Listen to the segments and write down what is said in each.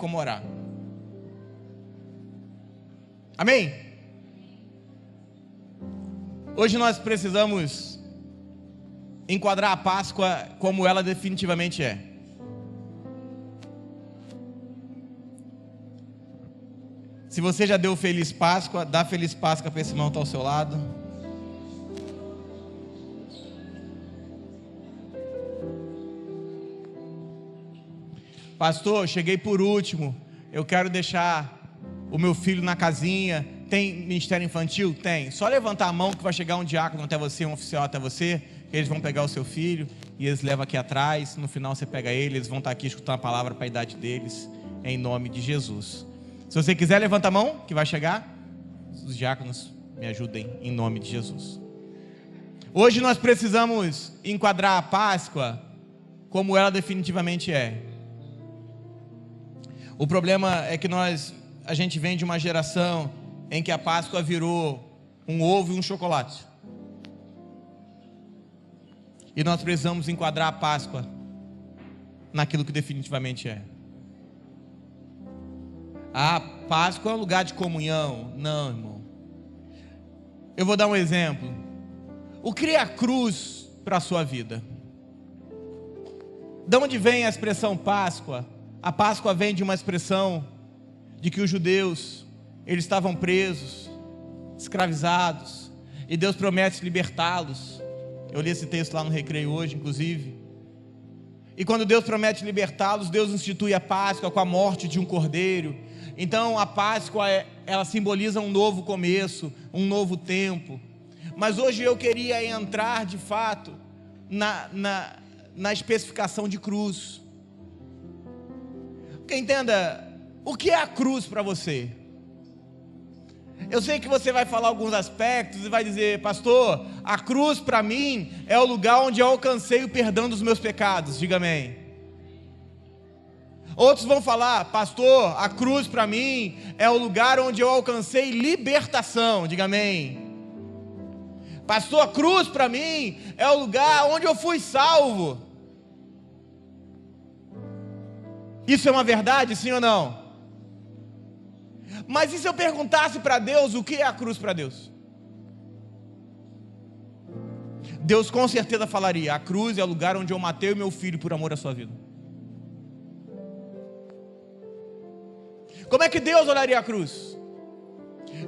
como orar. Amém? Hoje nós precisamos enquadrar a Páscoa como ela definitivamente é. Se você já deu Feliz Páscoa, dá Feliz Páscoa para esse irmão que está ao seu lado. Pastor, cheguei por último, eu quero deixar o meu filho na casinha. Tem ministério infantil? Tem. Só levantar a mão que vai chegar um diácono até você, um oficial até você. Eles vão pegar o seu filho e eles levam aqui atrás. No final você pega ele, eles vão estar aqui escutando a palavra para a idade deles, em nome de Jesus. Se você quiser, levanta a mão que vai chegar. Os diáconos me ajudem em nome de Jesus. Hoje nós precisamos enquadrar a Páscoa como ela definitivamente é. O problema é que a gente vem de uma geração em que a Páscoa virou um ovo e um chocolate. E nós precisamos enquadrar a Páscoa naquilo que definitivamente é. A Páscoa é um lugar de comunhão. Não, irmão. Eu vou dar um exemplo. O que é a cruz para a sua vida? De onde vem a expressão Páscoa? A Páscoa vem de uma expressão de que os judeus, eles estavam presos, escravizados, e Deus promete libertá-los. Eu li esse texto lá no Recreio hoje, inclusive. E quando Deus promete libertá-los, Deus institui a Páscoa com a morte de um cordeiro. Então a Páscoa, ela simboliza um novo começo, um novo tempo. Mas hoje eu queria entrar de fato na especificação de cruz. Porque entenda, o que é a cruz para você? Eu sei que você vai falar alguns aspectos e vai dizer: pastor, a cruz para mim é o lugar onde eu alcancei o perdão dos meus pecados. Diga amém. Outros vão falar: pastor, a cruz para mim é o lugar onde eu alcancei libertação. Diga amém. Pastor, a cruz para mim é o lugar onde eu fui salvo. Isso é uma verdade, sim ou não? Mas e se eu perguntasse para Deus o que é a cruz para Deus? Deus com certeza falaria: a cruz é o lugar onde eu matei o meu filho por amor à sua vida. Como é que Deus olharia a cruz?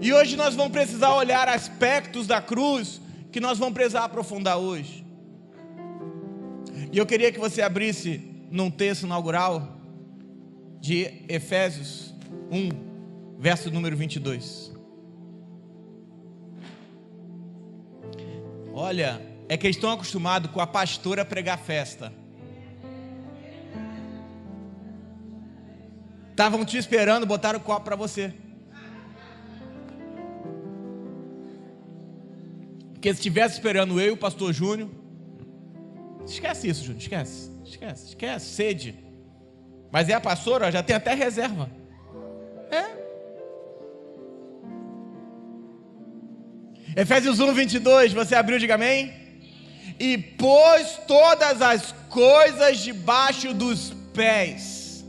E hoje nós vamos precisar olhar aspectos da cruz que nós vamos precisar aprofundar hoje. E eu queria que você abrisse num texto inaugural de Efésios 1, verso número 22. Olha, é que eles estão acostumados com a pastora pregar festa. Estavam te esperando, botaram o copo para você. Porque se estivesse esperando eu e o pastor Júnior, esquece isso, Júnior, esquece, sede. Mas é a pastora, já tem até reserva. Efésios 1, 22, você abriu, diga amém? E pôs todas as coisas debaixo dos pés,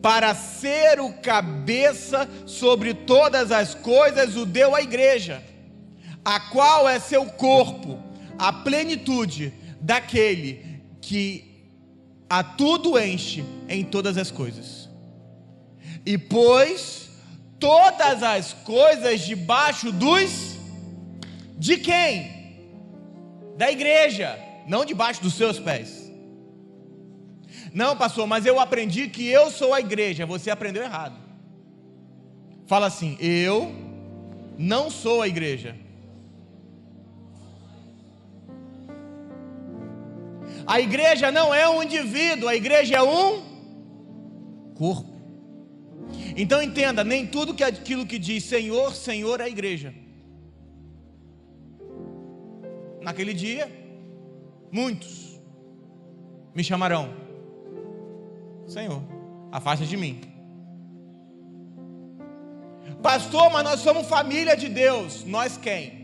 para ser o cabeça sobre todas as coisas, o deu à igreja, a qual é seu corpo, a plenitude daquele que a tudo enche em todas as coisas. E pôs todas as coisas debaixo dos... De quem? Da igreja, não debaixo dos seus pés. Não, pastor, mas eu aprendi que eu sou a igreja. Você aprendeu errado. Fala assim: eu não sou a igreja. A igreja não é um indivíduo, a igreja é um corpo. Então entenda, nem tudo que aquilo que diz Senhor, Senhor é a igreja. Naquele dia, muitos me chamarão: Senhor, afasta de mim. Pastor, mas nós somos família de Deus. Nós quem?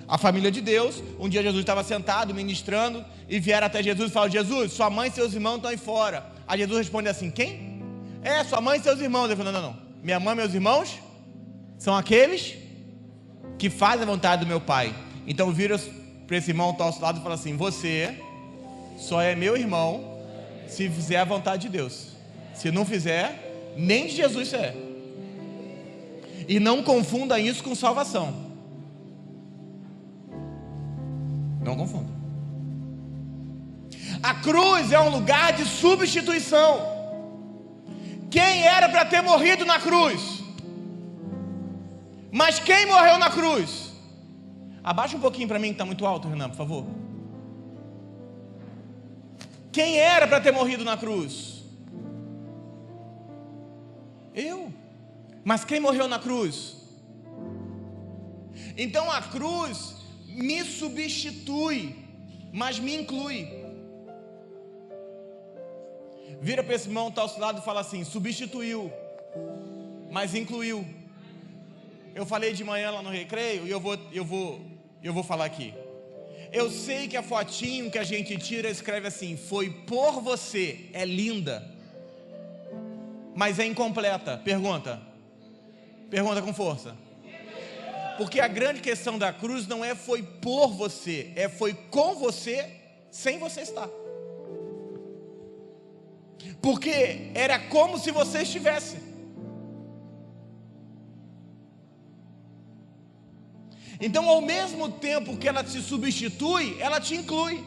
A família de Deus. Um dia Jesus estava sentado ministrando e vieram até Jesus e falaram: Jesus, sua mãe e seus irmãos estão aí fora. Aí Jesus responde assim: quem? Sua mãe e seus irmãos. Ele falou, não. Minha mãe e meus irmãos são aqueles que fazem a vontade do meu pai. Então vira para esse irmão ao seu lado e fala assim: você só é meu irmão se fizer a vontade de Deus. Se não fizer, nem de Jesus você é. E não confunda isso com salvação. Não confunda. A cruz é um lugar de substituição. Quem era para ter morrido na cruz? Mas quem morreu na cruz? Abaixa um pouquinho para mim que está muito alto, Renan, por favor. Quem era para ter morrido na cruz? Eu. Mas quem morreu na cruz? Então a cruz me substitui, mas me inclui. Vira para esse irmão que está ao seu lado e fala assim: substituiu, mas incluiu. Eu falei de manhã lá no recreio e eu vou falar aqui. Eu sei que a fotinho que a gente tira escreve assim: foi por você, é linda, mas é incompleta. Pergunta com força. Porque a grande questão da cruz não é foi por você, é foi com você, sem você estar. Porque era como se você estivesse. Então, ao mesmo tempo que ela te substitui, ela te inclui.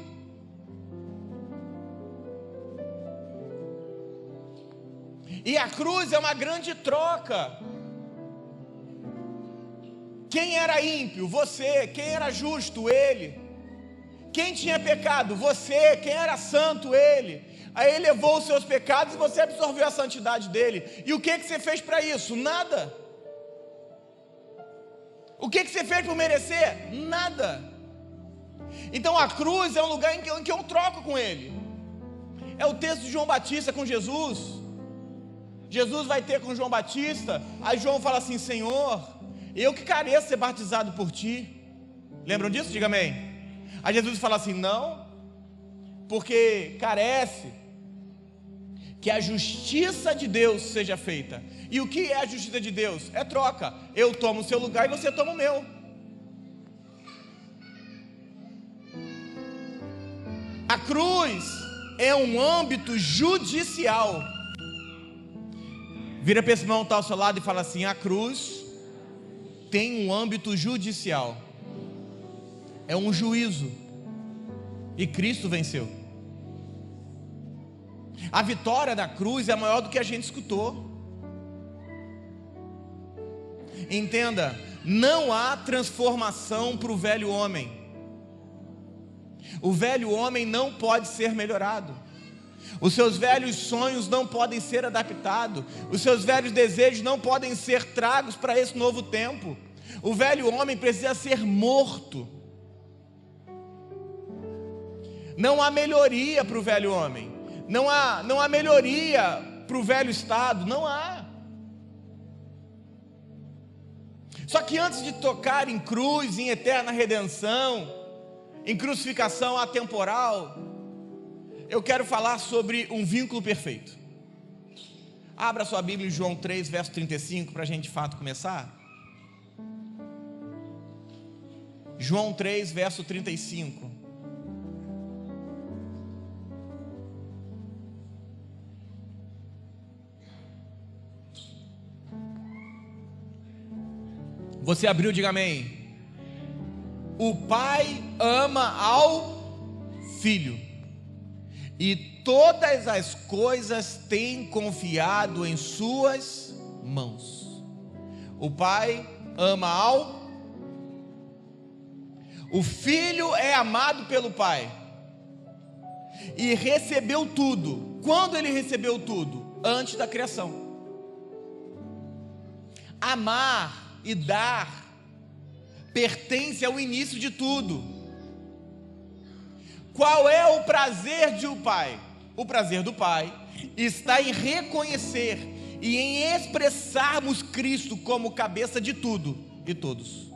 E a cruz é uma grande troca. Quem era ímpio? Você. Quem era justo? Ele. Quem tinha pecado? Você. Quem era santo? Ele. Aí ele levou os seus pecados e você absorveu a santidade dele. E o que você fez para isso? Nada. O que você fez por merecer? Nada. Então a cruz é um lugar em que eu troco com ele. É o texto de João Batista com Jesus. Jesus vai ter com João Batista. Aí João fala assim: Senhor, eu que careço ser batizado por ti. Lembram disso? Diga amém. Aí Jesus fala assim: não, porque carece que a justiça de Deus seja feita. E o que é a justiça de Deus? É troca. Eu tomo o seu lugar e você toma o meu. A cruz é um âmbito judicial. Vira para esse irmão que está ao seu lado e fala assim: a cruz tem um âmbito judicial. É um juízo. E Cristo venceu. A vitória da cruz é maior do que a gente escutou. Entenda, não há transformação para o velho homem. O velho homem não pode ser melhorado. Os seus velhos sonhos não podem ser adaptados. Os seus velhos desejos não podem ser tragos para esse novo tempo. O velho homem precisa ser morto. Não há melhoria para o velho homem. Não há melhoria para o velho estado. Não há. Só que antes de tocar em cruz, em eterna redenção, em crucificação atemporal, eu quero falar sobre um vínculo perfeito. Abra sua Bíblia em João 3, verso 35, para a gente de fato começar. João 3, verso 35. Você abriu, diga amém. O Pai ama ao Filho, e todas as coisas tem confiado em suas mãos. O Pai ama ao... O Filho é amado pelo Pai e recebeu tudo. Quando ele recebeu tudo? Antes da criação. Amar e dar pertence ao início de tudo. Qual é o prazer de um pai? O prazer do Pai está em reconhecer e em expressarmos Cristo como cabeça de tudo e todos.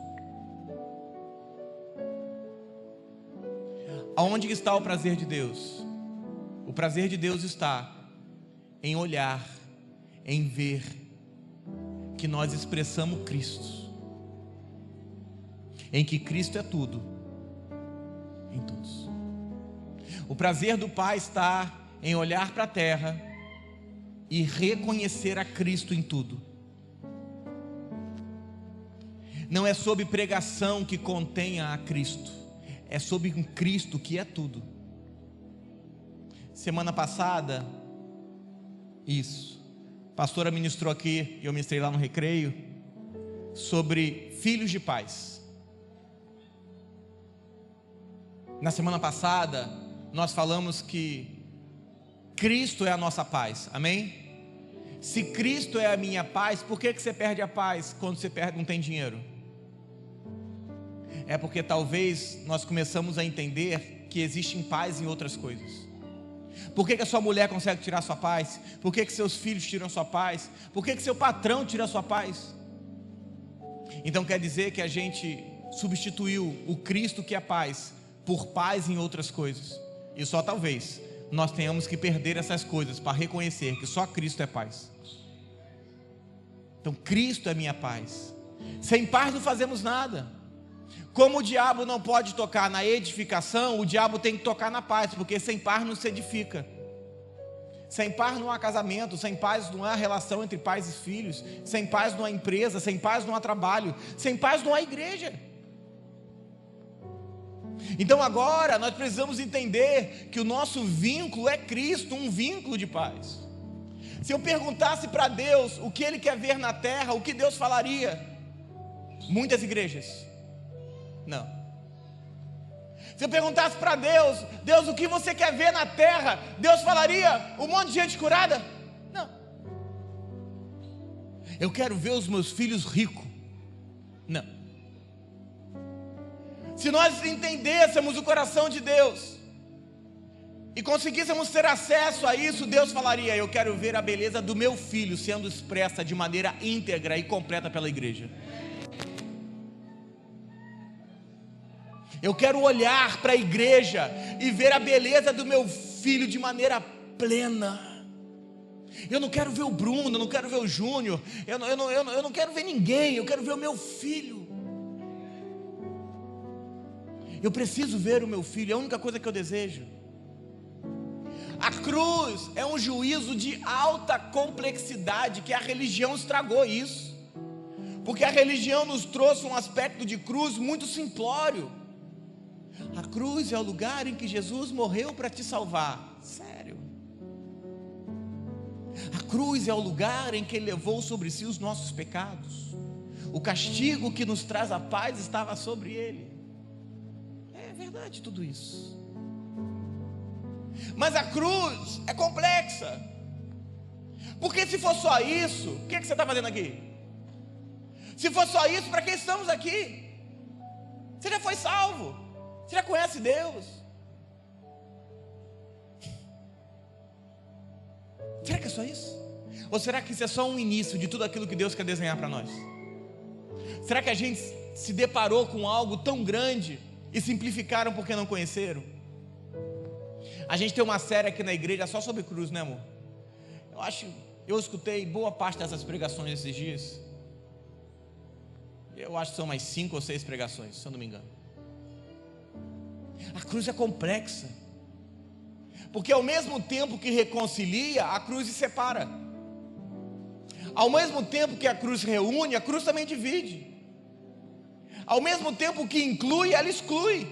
Aonde está o prazer de Deus? O prazer de Deus está em olhar em ver que nós expressamos Cristo, em que Cristo é tudo, em todos. O prazer do Pai está em olhar para a terra e reconhecer a Cristo em tudo. Não é sobre pregação que contenha a Cristo, é sobre um Cristo que é tudo. Semana passada, a pastora ministrou aqui, e eu ministrei lá no recreio, sobre filhos de pais. Na semana passada, nós falamos que Cristo é a nossa paz, amém? Se Cristo é a minha paz, por que você perde a paz quando você não tem dinheiro? É porque talvez nós começamos a entender que existe paz em outras coisas. Por que a sua mulher consegue tirar a sua paz? Por que seus filhos tiram a sua paz? Por que seu patrão tira a sua paz? Então quer dizer que a gente substituiu o Cristo que é paz por paz em outras coisas. E só talvez nós tenhamos que perder essas coisas para reconhecer que só Cristo é paz. Então Cristo é minha paz. Sem paz não fazemos nada. Como o diabo não pode tocar na edificação, o diabo tem que tocar na paz, porque sem paz não se edifica. Sem paz não há casamento, sem paz não há relação entre pais e filhos, sem paz não há empresa, sem paz não há trabalho, sem paz não há igreja. Então agora nós precisamos entender que o nosso vínculo é Cristo, um vínculo de paz. Se eu perguntasse para Deus o que Ele quer ver na terra, o que Deus falaria? Muitas igrejas. Não. Se eu perguntasse para Deus, Deus, o que você quer ver na terra? Deus falaria, um monte de gente curada? Não. Eu quero ver os meus filhos ricos? Não. Se nós entendêssemos o coração de Deus e conseguíssemos ter acesso a isso, Deus falaria, eu quero ver a beleza do meu filho sendo expressa de maneira íntegra e completa pela igreja. Eu quero olhar para a igreja e ver a beleza do meu filho de maneira plena. Eu não quero ver o Bruno, eu não quero ver o Júnior, eu não quero ver ninguém, eu quero ver o meu filho. Eu preciso ver o meu filho, é a única coisa que eu desejo. A cruz é um juízo de alta complexidade, que a religião estragou isso. Porque a religião nos trouxe um aspecto de cruz muito simplório. A cruz é o lugar em que Jesus morreu para te salvar. Sério. A cruz é o lugar em que Ele levou sobre si os nossos pecados. O castigo que nos traz a paz estava sobre Ele. É verdade tudo isso. Mas a cruz é complexa. Porque se for só isso, o que você está fazendo aqui? Se for só isso, para que estamos aqui? Você já foi salvo. Você já conhece Deus? Será que é só isso? Ou será que isso é só um início de tudo aquilo que Deus quer desenhar para nós? Será que a gente se deparou com algo tão grande e simplificaram porque não conheceram? A gente tem uma série aqui na igreja só sobre cruz, né, amor? Eu escutei boa parte dessas pregações esses dias. Eu acho que são mais 5 ou 6 pregações, se eu não me engano. A cruz é complexa, porque ao mesmo tempo que reconcilia, a cruz se separa. Ao mesmo tempo que a cruz reúne, a cruz também divide. Ao mesmo tempo que inclui, ela exclui.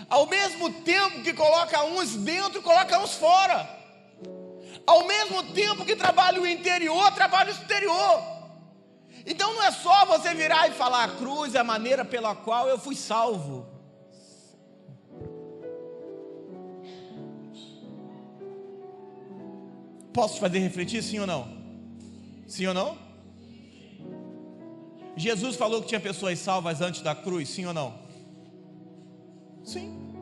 Ao mesmo tempo que coloca uns dentro, coloca uns fora. Ao mesmo tempo que trabalha o interior, trabalha o exterior. Então não é só você virar e falar, a cruz é a maneira pela qual eu fui salvo. Posso te fazer refletir, sim ou não? Sim ou não? Jesus falou que tinha pessoas salvas antes da cruz, sim ou não? Sim.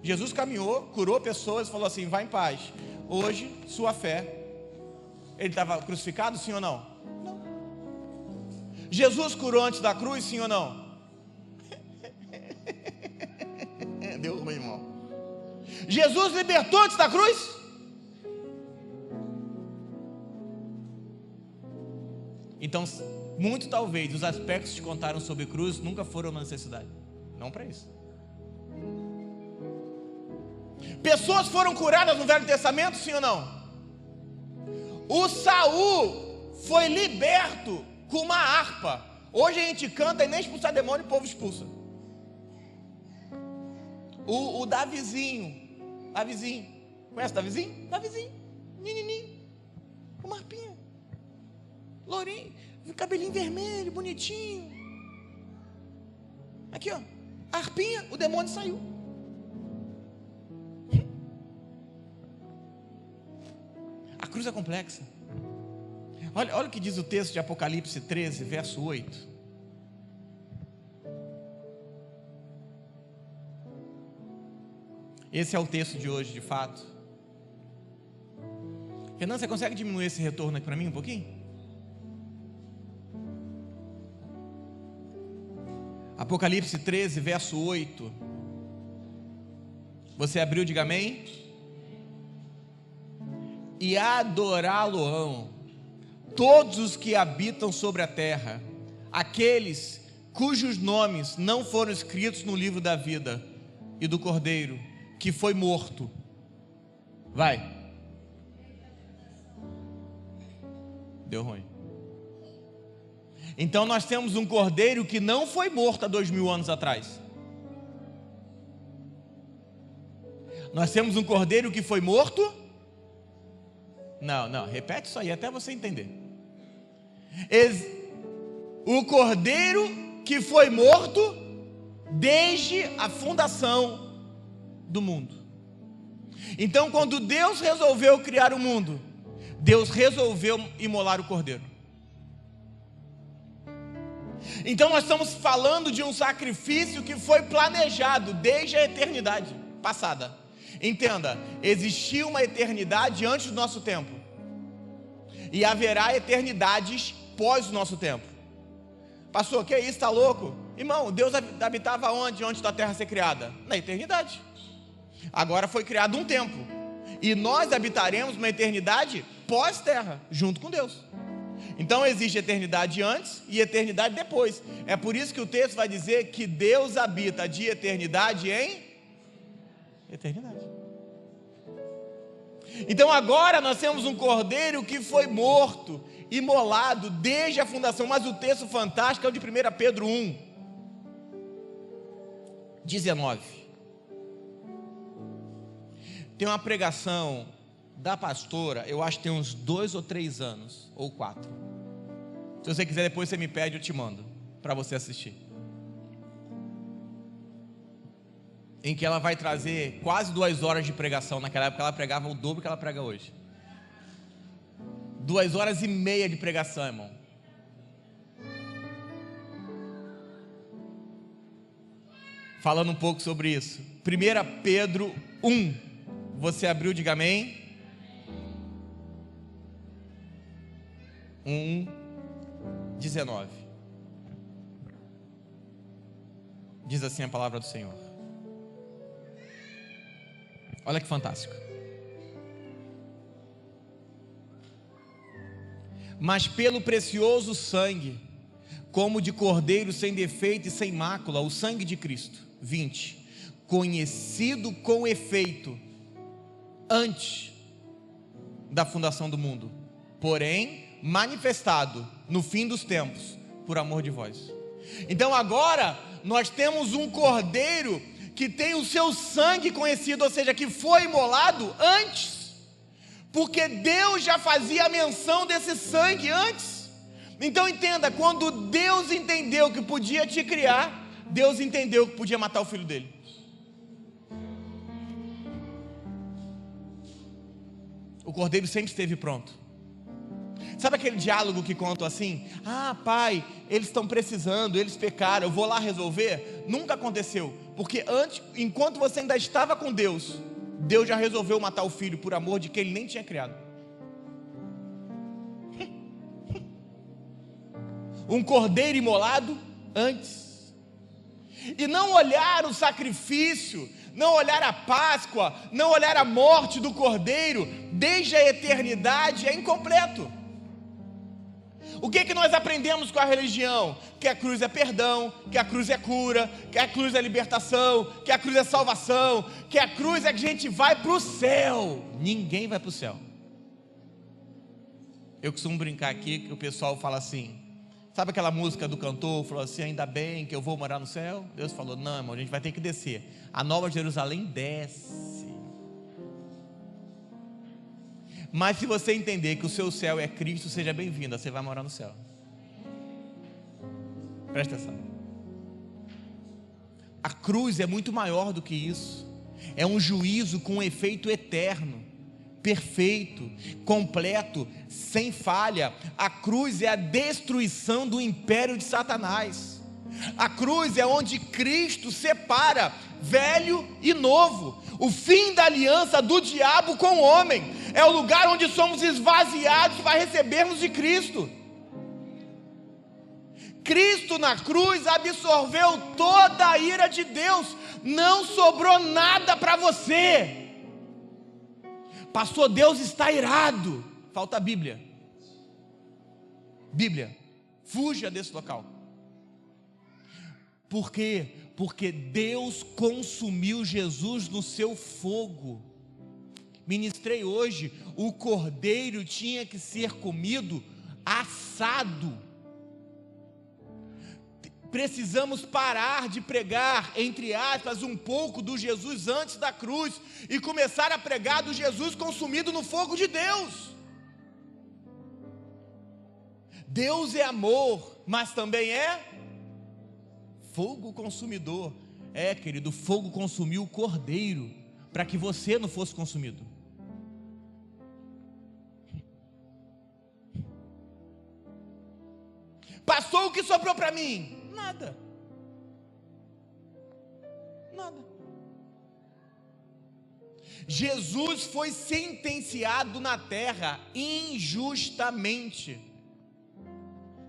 Jesus caminhou, curou pessoas, falou assim, vá em paz. Hoje, sua fé. Ele estava crucificado, sim ou não? Não. Jesus curou antes da cruz, sim ou não? Deu uma, irmão. Jesus libertou antes da cruz? Então, muito talvez os aspectos que contaram sobre cruz nunca foram uma necessidade. Não para isso. Pessoas foram curadas no Velho Testamento, sim ou não? O Saul foi liberto com uma harpa. Hoje a gente canta e nem expulsar demônio o povo expulsa. O Davizinho, conhece o Davizinho? Davizinho, menininho, com uma harpinha, lourinho, cabelinho vermelho, bonitinho. Aqui ó, a harpinha, o demônio saiu. A cruz é complexa. Olha o que diz o texto de Apocalipse 13, verso 8. Esse é o texto de hoje, de fato. Renan, você consegue diminuir esse retorno aqui para mim um pouquinho? Apocalipse 13, verso 8. Você abriu, diga amém. E adorá-lo-ão todos os que habitam sobre a terra, aqueles cujos nomes não foram escritos no livro da vida e do Cordeiro, que foi morto. Vai. Deu ruim. Então nós temos um Cordeiro que não foi morto há 2000 anos atrás. Nós temos um Cordeiro que foi morto. Não, repete isso aí até você entender. O Cordeiro que foi morto desde a fundação do mundo. Então, quando Deus resolveu criar o mundo, Deus resolveu imolar o Cordeiro. Então, nós estamos falando de um sacrifício que foi planejado desde a eternidade passada. Entenda, existiu uma eternidade antes do nosso tempo, e haverá eternidades pós o nosso tempo. Pastor, que é isso, está louco? Irmão, Deus habitava onde antes da terra ser criada? Na eternidade. Agora foi criado um tempo, e nós habitaremos uma eternidade pós-terra, junto com Deus. Então existe eternidade antes e eternidade depois. É por isso que o texto vai dizer que Deus habita de eternidade em eternidade. Então agora nós temos um Cordeiro que foi morto, imolado desde a fundação. Mas o texto fantástico é o de 1 Pedro 1, 19. Tem uma pregação da pastora, eu acho que tem uns 2 ou 3 anos, ou 4. Se você quiser depois você me pede, eu te mando, para você assistir. Em que ela vai trazer quase 2 horas de pregação. Naquela época ela pregava o dobro que ela prega hoje. 2 horas e meia de pregação, irmão. Falando um pouco sobre isso. 1 Pedro 1. Você abriu, diga amém. 1, 19. Diz assim a palavra do Senhor. Olha que fantástico. Mas pelo precioso sangue, como de cordeiro sem defeito e sem mácula, o sangue de Cristo. 20. Conhecido com efeito antes da fundação do mundo, porém manifestado no fim dos tempos, por amor de vós. Então agora nós temos um Cordeiro que tem o seu sangue conhecido, ou seja, que foi imolado antes, porque Deus já fazia menção desse sangue antes. Então entenda, quando Deus entendeu que podia te criar, Deus entendeu que podia matar o filho dele. O Cordeiro sempre esteve pronto. Sabe aquele diálogo que contam assim? Ah, pai, eles estão precisando, eles pecaram, eu vou lá resolver. Nunca aconteceu, porque antes, enquanto você ainda estava com Deus, Deus já resolveu matar o filho por amor de quem ele nem tinha criado. Um cordeiro imolado antes. E não olhar o sacrifício, não olhar a Páscoa, não olhar a morte do cordeiro desde a eternidade é incompleto. O que nós aprendemos com a religião? Que a cruz é perdão, que a cruz é cura, que a cruz é libertação, que a cruz é salvação, que a cruz é que a gente vai para o céu. Ninguém vai para o céu. Eu costumo brincar aqui que o pessoal fala assim, sabe aquela música do cantor, falou assim, ainda bem que eu vou morar no céu? Deus falou, não, irmão, a gente vai ter que descer. A Nova Jerusalém desce. Mas se você entender que o seu céu é Cristo, seja bem-vindo, você vai morar no céu. Presta atenção. A cruz é muito maior do que isso. É um juízo com um efeito eterno, perfeito, completo, sem falha. A cruz é a destruição do império de Satanás. A cruz é onde Cristo separa velho e novo, o fim da aliança do diabo com o homem. É o lugar onde somos esvaziados para recebermos de Cristo. Cristo na cruz absorveu toda a ira de Deus, não sobrou nada para você. Pastor, Deus está irado. Falta a Bíblia. Bíblia, fuja desse local. Por quê? Porque Deus consumiu Jesus no seu fogo. Ministrei hoje, o cordeiro tinha que ser comido assado. Precisamos parar de pregar, entre aspas, um pouco do Jesus antes da cruz e começar a pregar do Jesus consumido no fogo de Deus. Deus é amor, mas também é fogo consumidor. É, querido, fogo consumiu o cordeiro para que você não fosse consumido. Pastor, o que sobrou para mim? Nada. Nada. Jesus foi sentenciado na terra injustamente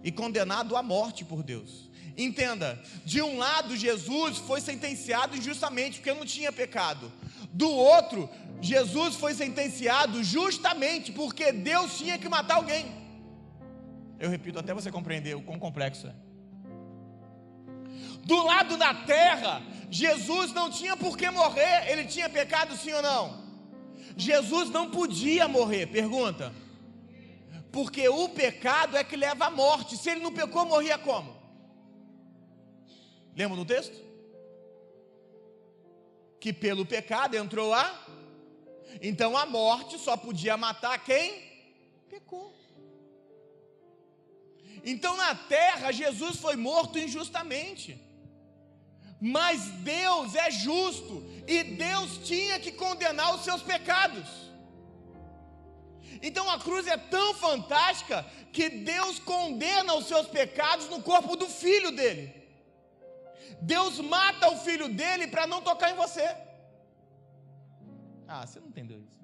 e condenado à morte por Deus. Entenda, de um lado Jesus foi sentenciado injustamente porque não tinha pecado. Do outro, Jesus foi sentenciado justamente porque Deus tinha que matar alguém. Eu repito até você compreender o quão complexo é. Do lado da terra, Jesus não tinha por que morrer. Ele tinha pecado, sim ou não? Jesus não podia morrer, pergunta. Porque o pecado é que leva à morte. Se ele não pecou, morria como? Lembra do texto? Que pelo pecado entrou a... Então a morte só podia matar quem pecou. Então na terra Jesus foi morto injustamente. Mas Deus é justo e Deus tinha que condenar os seus pecados. Então a cruz é tão fantástica que Deus condena os seus pecados no corpo do filho dele. Deus mata o filho dele para não tocar em você. Ah, você não entendeu isso.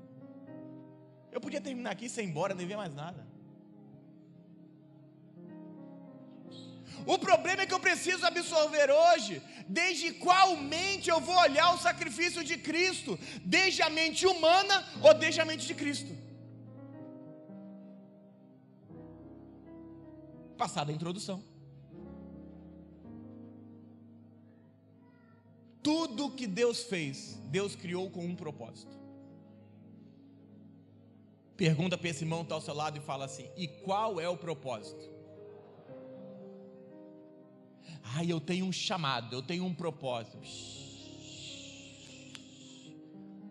Eu podia terminar aqui sem ir embora, não devia mais nada. O problema é que eu preciso absorver hoje, desde qual mente eu vou olhar o sacrifício de Cristo, desde a mente humana ou desde a mente de Cristo. Passada a introdução. Tudo que Deus fez, Deus criou com um propósito. Pergunta para esse irmão que está ao seu lado e fala assim: e qual é o propósito? Eu tenho um chamado, eu tenho um propósito.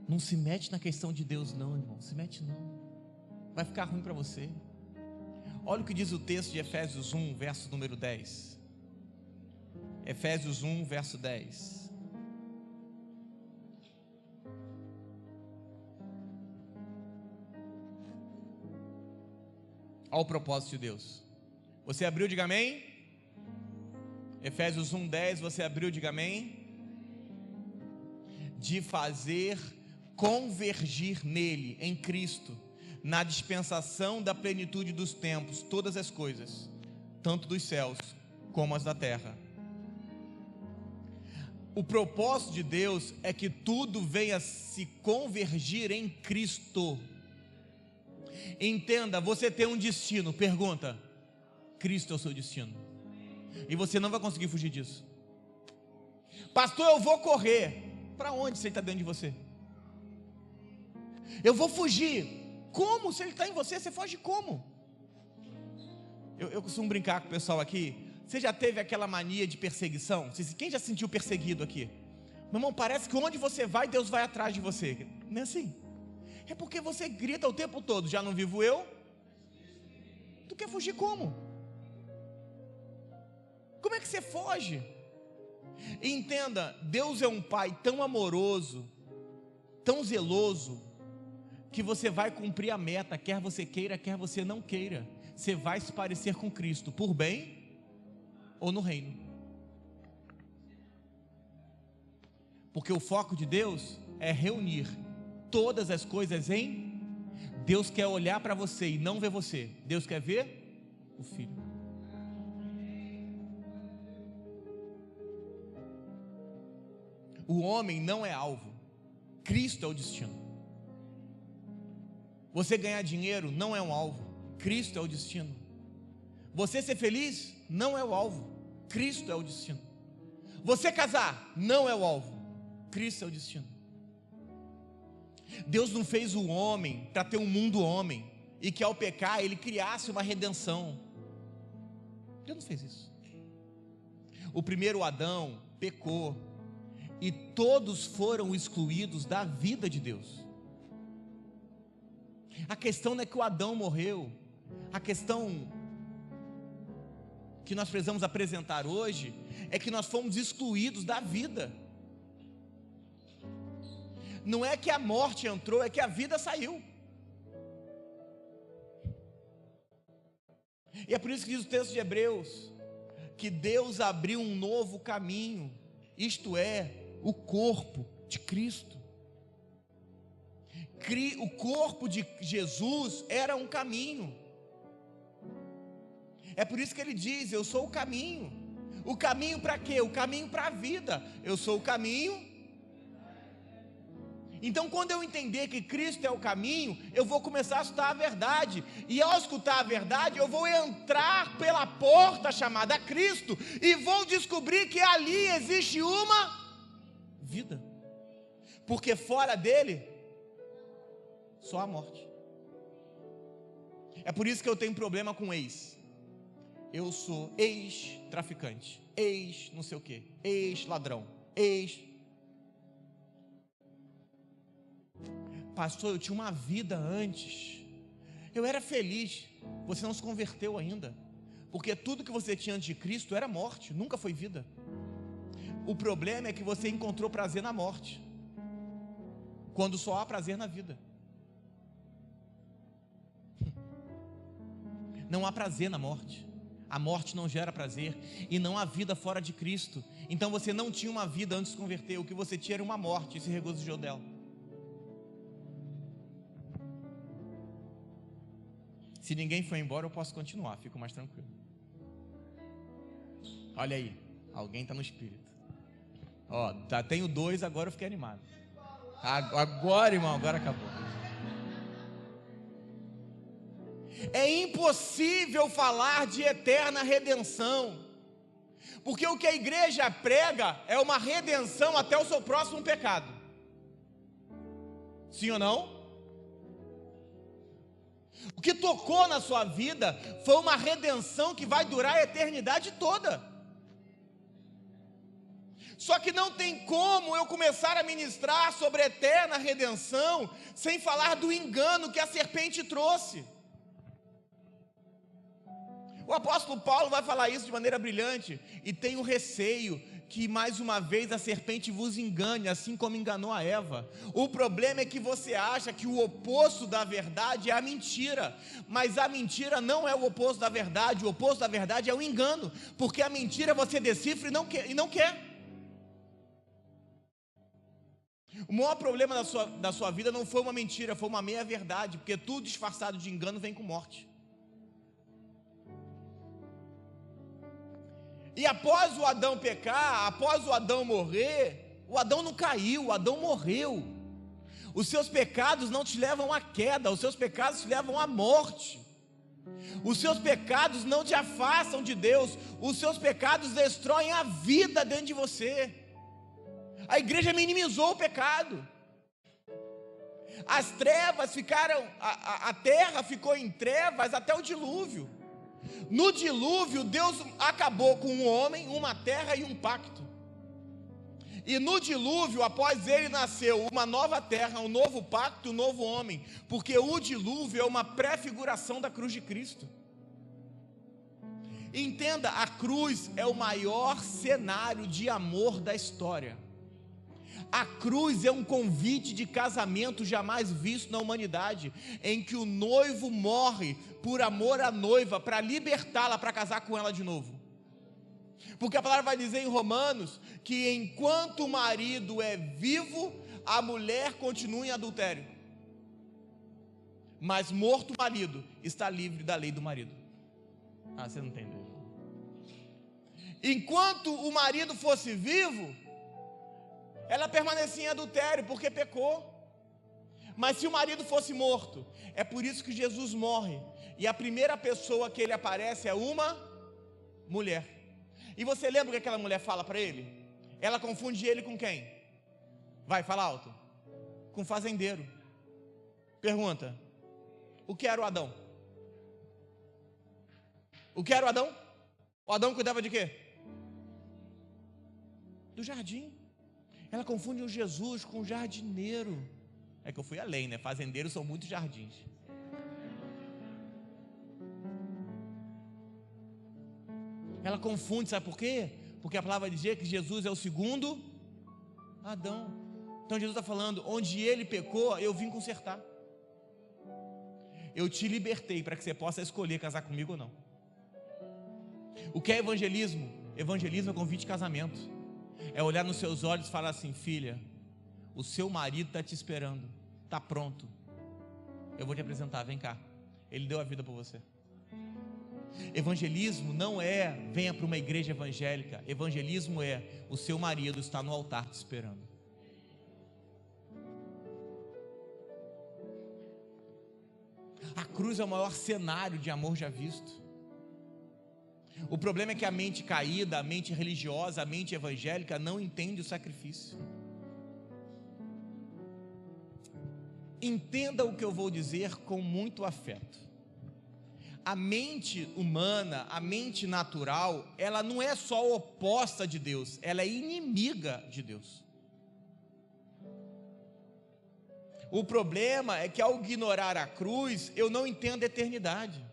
Não se mete na questão de Deus não, irmão, se mete não, vai ficar ruim para você. Olha o que diz o texto de Efésios 1, verso número 10. Efésios 1, verso 10. Olha o propósito de Deus. Você abriu, diga amém. Efésios 1:10, você abriu, diga amém. De fazer convergir nele, em Cristo, na dispensação da plenitude dos tempos, todas as coisas, tanto dos céus como as da terra. O propósito de Deus é que tudo venha se convergir em Cristo. Entenda, você tem um destino, pergunta: Cristo é o seu destino. E você não vai conseguir fugir disso. Pastor, eu vou correr. Para onde se ele está dentro de você? Eu vou fugir. Como? Se ele está em você, você foge como? Eu costumo brincar com o pessoal aqui. Você já teve aquela mania de perseguição? Quem já se sentiu perseguido aqui? Meu irmão, parece que onde você vai, Deus vai atrás de você. Não é assim? É porque você grita o tempo todo: já não vivo eu? Tu quer fugir como? Como é que você foge? E entenda, Deus é um Pai tão amoroso, tão zeloso, que você vai cumprir a meta, quer você queira, quer você não queira. Você vai se parecer com Cristo, por bem ou no reino. Porque o foco de Deus é reunir todas as coisas em Deus. Quer olhar para você e não ver você. Deus quer ver o Filho. O homem não é alvo, Cristo é o destino. Você ganhar dinheiro não é um alvo, Cristo é o destino. Você ser feliz não é o alvo, Cristo é o destino. Você casar não é o alvo, Cristo é o destino. Deus não fez o homem para ter um mundo homem e que ao pecar ele criasse uma redenção. Deus não fez isso. O primeiro Adão pecou e todos foram excluídos da vida de Deus. A questão não é que o Adão morreu. A questão que nós precisamos apresentar hoje é que nós fomos excluídos da vida. Não é que a morte entrou, é que a vida saiu. E é por isso que diz o texto de Hebreus que Deus abriu um novo caminho, isto é, o corpo de Cristo. O corpo de Jesus era um caminho. É por isso que ele diz: eu sou o caminho. O caminho para quê? O caminho para a vida. Eu sou o caminho. Então, quando eu entender que Cristo é o caminho, eu vou começar a escutar a verdade. E ao escutar a verdade, eu vou entrar pela porta chamada Cristo e vou descobrir que ali existe uma vida. Porque fora dele, só a morte. É por isso que eu tenho problema com ex. Eu sou ex-traficante, ex não sei o que, ex-ladrão, Pastor, eu tinha uma vida antes, eu era feliz. Você não se converteu ainda, porque tudo que você tinha antes de Cristo era morte, nunca foi vida. O problema é que você encontrou prazer na morte, quando só há prazer na vida. Não há prazer na morte. A morte não gera prazer e não há vida fora de Cristo. Então você não tinha uma vida antes de se converter. O que você tinha era uma morte e se regozijou dela. Se ninguém foi embora, eu posso continuar, fico mais tranquilo. Olha aí, alguém está no espírito. Ó, tenho 2, agora eu fiquei animado. Agora, irmão, agora acabou. É impossível falar de eterna redenção, porque o que a igreja prega é uma redenção até o seu próximo pecado. Sim ou não? O que tocou na sua vida foi uma redenção que vai durar a eternidade toda. Só que não tem como eu começar a ministrar sobre a eterna redenção sem falar do engano que a serpente trouxe. O apóstolo Paulo vai falar isso de maneira brilhante. E tenho receio que mais uma vez a serpente vos engane, assim como enganou a Eva. O problema é que você acha que o oposto da verdade é a mentira. Mas a mentira não é o oposto da verdade. O oposto da verdade é o engano. Porque a mentira você decifra e não quer. O maior problema da sua vida não foi uma mentira, foi uma meia-verdade. Porque tudo disfarçado de engano vem com morte. E após o Adão pecar, após o Adão morrer, o Adão não caiu, o Adão morreu. Os seus pecados não te levam à queda, os seus pecados te levam à morte. Os seus pecados não te afastam de Deus, os seus pecados destroem a vida dentro de você. A igreja minimizou o pecado. As trevas ficaram, a terra ficou em trevas até o dilúvio. No dilúvio, Deus acabou com um homem, uma terra e um pacto. E no dilúvio, após ele, nasceu uma nova terra, um novo pacto, um novo homem. Porque o dilúvio é uma prefiguração da cruz de Cristo. Entenda, a cruz é o maior cenário de amor da história. A cruz é um convite de casamento jamais visto na humanidade, em que o noivo morre por amor à noiva, para libertá-la, para casar com ela de novo. Porque a palavra vai dizer em Romanos, que enquanto o marido é vivo, a mulher continua em adultério. Mas morto o marido, está livre da lei do marido. Ah, você não entendeu. Enquanto o marido fosse vivo, ela permanecia em adultério, porque pecou. Mas se o marido fosse morto, é por isso que Jesus morre, e a primeira pessoa que ele aparece é uma mulher. E você lembra o que aquela mulher fala para ele? Ela confunde ele com quem? Vai, fala alto. Com fazendeiro. Pergunta: o que era o Adão? O que era o Adão? O Adão cuidava de quê? Do jardim. Ela confunde o Jesus com o jardineiro. É que eu fui além, né? Fazendeiros são muitos jardins. Ela confunde, sabe por quê? Porque a palavra vai dizer que Jesus é o segundo Adão. Então Jesus está falando, onde ele pecou, eu vim consertar. Eu te libertei para que você possa escolher casar comigo ou não. O que é evangelismo? Evangelismo é convite de casamento. É olhar nos seus olhos e falar assim: filha, o seu marido está te esperando, está pronto, eu vou te apresentar, vem cá, ele deu a vida por você. Evangelismo não é venha para uma igreja evangélica. Evangelismo é o seu marido está no altar te esperando. A cruz é o maior cenário de amor já visto. O problema é que a mente caída, a mente religiosa, a mente evangélica não entende o sacrifício. Entenda o que eu vou dizer com muito afeto. A mente humana, a mente natural, ela não é só oposta de Deus, ela é inimiga de Deus. O problema é que ao ignorar a cruz, eu não entendo a eternidade.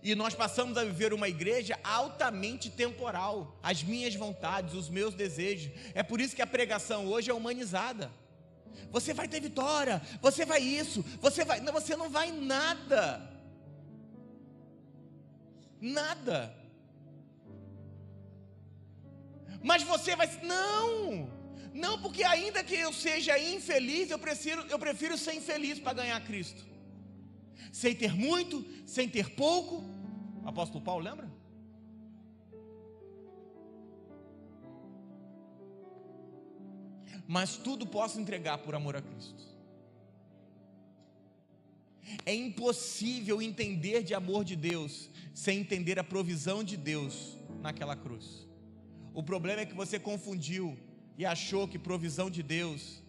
E nós passamos a viver uma igreja altamente temporal, as minhas vontades, os meus desejos. É por isso que a pregação hoje é humanizada. Você vai ter vitória, você vai isso, você vai... Não, você não vai nada. Nada. Mas você vai... Não, porque ainda que eu seja infeliz, eu prefiro ser infeliz para ganhar Cristo. Sem ter muito, sem ter pouco. Apóstolo Paulo, lembra? Mas tudo posso entregar por amor a Cristo. É impossível entender de amor de Deus sem entender a provisão de Deus naquela cruz. O problema é que você confundiu e achou que provisão de Deus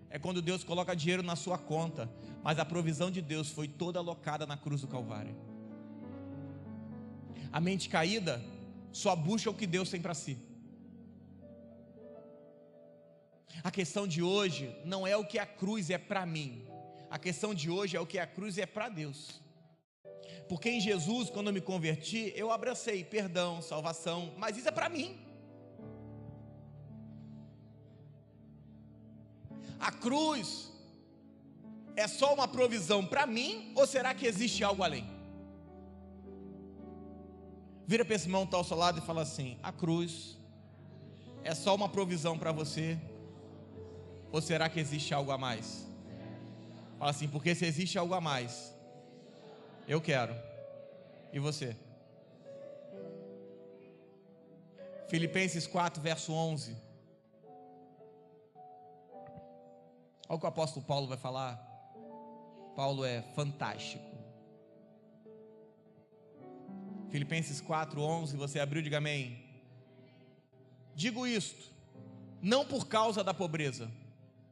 é quando Deus coloca dinheiro na sua conta, mas a provisão de Deus foi toda alocada na cruz do Calvário. A mente caída só busca o que Deus tem para si. A questão de hoje não é o que a cruz é para mim. A questão de hoje é o que a cruz é para Deus. Porque em Jesus, quando eu me converti, eu abracei perdão, salvação, mas isso é para mim. A cruz é só uma provisão para mim, ou será que existe algo além? Vira para esse irmão que está ao seu lado e fala assim: a cruz é só uma provisão para você, ou será que existe algo a mais? Fala assim: porque se existe algo a mais, eu quero. E você? Filipenses 4, verso 11. Olha o que o apóstolo Paulo vai falar. Paulo é fantástico. Filipenses 4:11, você abriu, diga amém. Digo isto, não por causa da pobreza,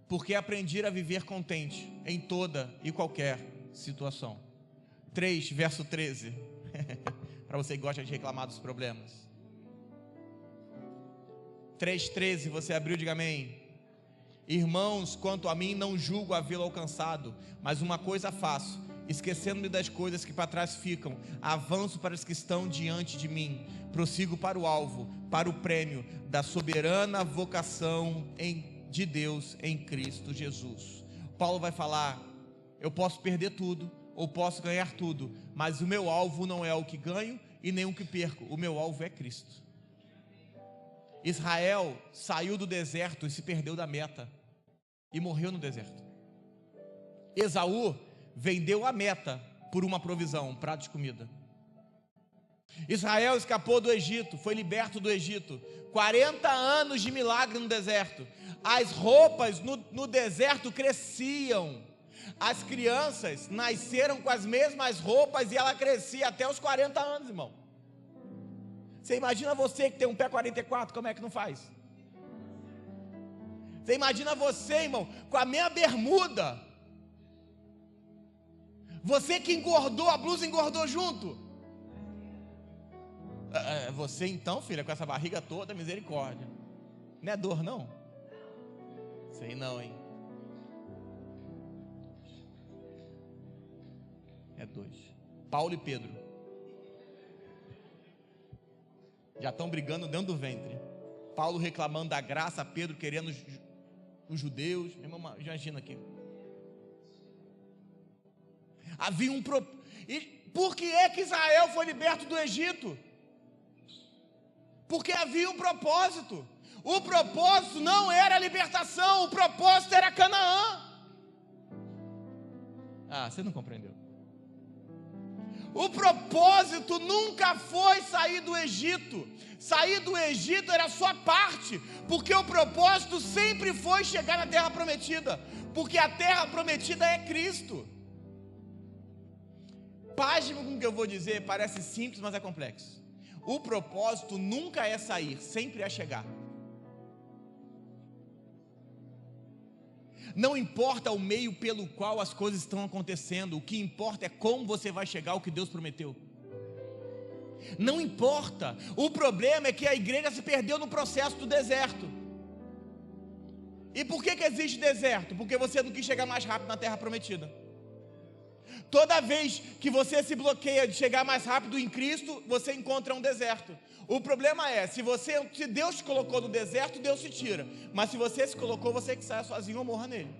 porque aprendi a viver contente em toda e qualquer situação. 3, verso 13, para você que gosta de reclamar dos problemas. 3:13, você abriu, diga amém. Irmãos, quanto a mim, não julgo havê-lo alcançado, mas uma coisa faço, esquecendo-me das coisas que para trás ficam, avanço para as que estão diante de mim, prossigo para o alvo, para o prêmio da soberana vocação de Deus em Cristo Jesus. Paulo vai falar, eu posso perder tudo, ou posso ganhar tudo, mas o meu alvo não é o que ganho e nem o que perco, o meu alvo é Cristo. Israel saiu do deserto e se perdeu da meta, e morreu no deserto. Esaú vendeu a meta por uma provisão, um prato de comida. Israel escapou do Egito, foi liberto do Egito, 40 anos de milagre no deserto. As roupas no deserto cresciam, as crianças nasceram com as mesmas roupas e ela crescia até os 40 anos, irmão. Você imagina você que tem um pé 44, como é que não faz? Você imagina você, irmão, com a minha bermuda. Você que engordou, a blusa engordou junto. Você então, filha, com essa barriga toda, misericórdia. Não é dor, não? Sei não, hein? É 2. Paulo e Pedro já estão brigando dentro do ventre. Paulo reclamando da graça, Pedro querendo os judeus. Imagina aqui. Havia E por que é que Israel foi liberto do Egito? Porque havia um propósito. O propósito não era a libertação, o propósito era Canaã. Você não compreendeu. O propósito nunca foi sair do Egito. Sair do Egito era só parte, porque o propósito sempre foi chegar na terra prometida, porque a terra prometida é Cristo. Pasme com o que eu vou dizer, parece simples, mas é complexo. O propósito nunca é sair, sempre é chegar. Não importa o meio pelo qual as coisas estão acontecendo, o que importa é como você vai chegar ao que Deus prometeu. Não importa, o problema é que a igreja se perdeu no processo do deserto. E por que existe deserto? Porque você não quis chegar mais rápido na terra prometida. Toda vez que você se bloqueia de chegar mais rápido em Cristo, você encontra um deserto. O problema é, se Deus te colocou no deserto, Deus te tira. Mas se você se colocou, você que saia sozinho ou morra nele.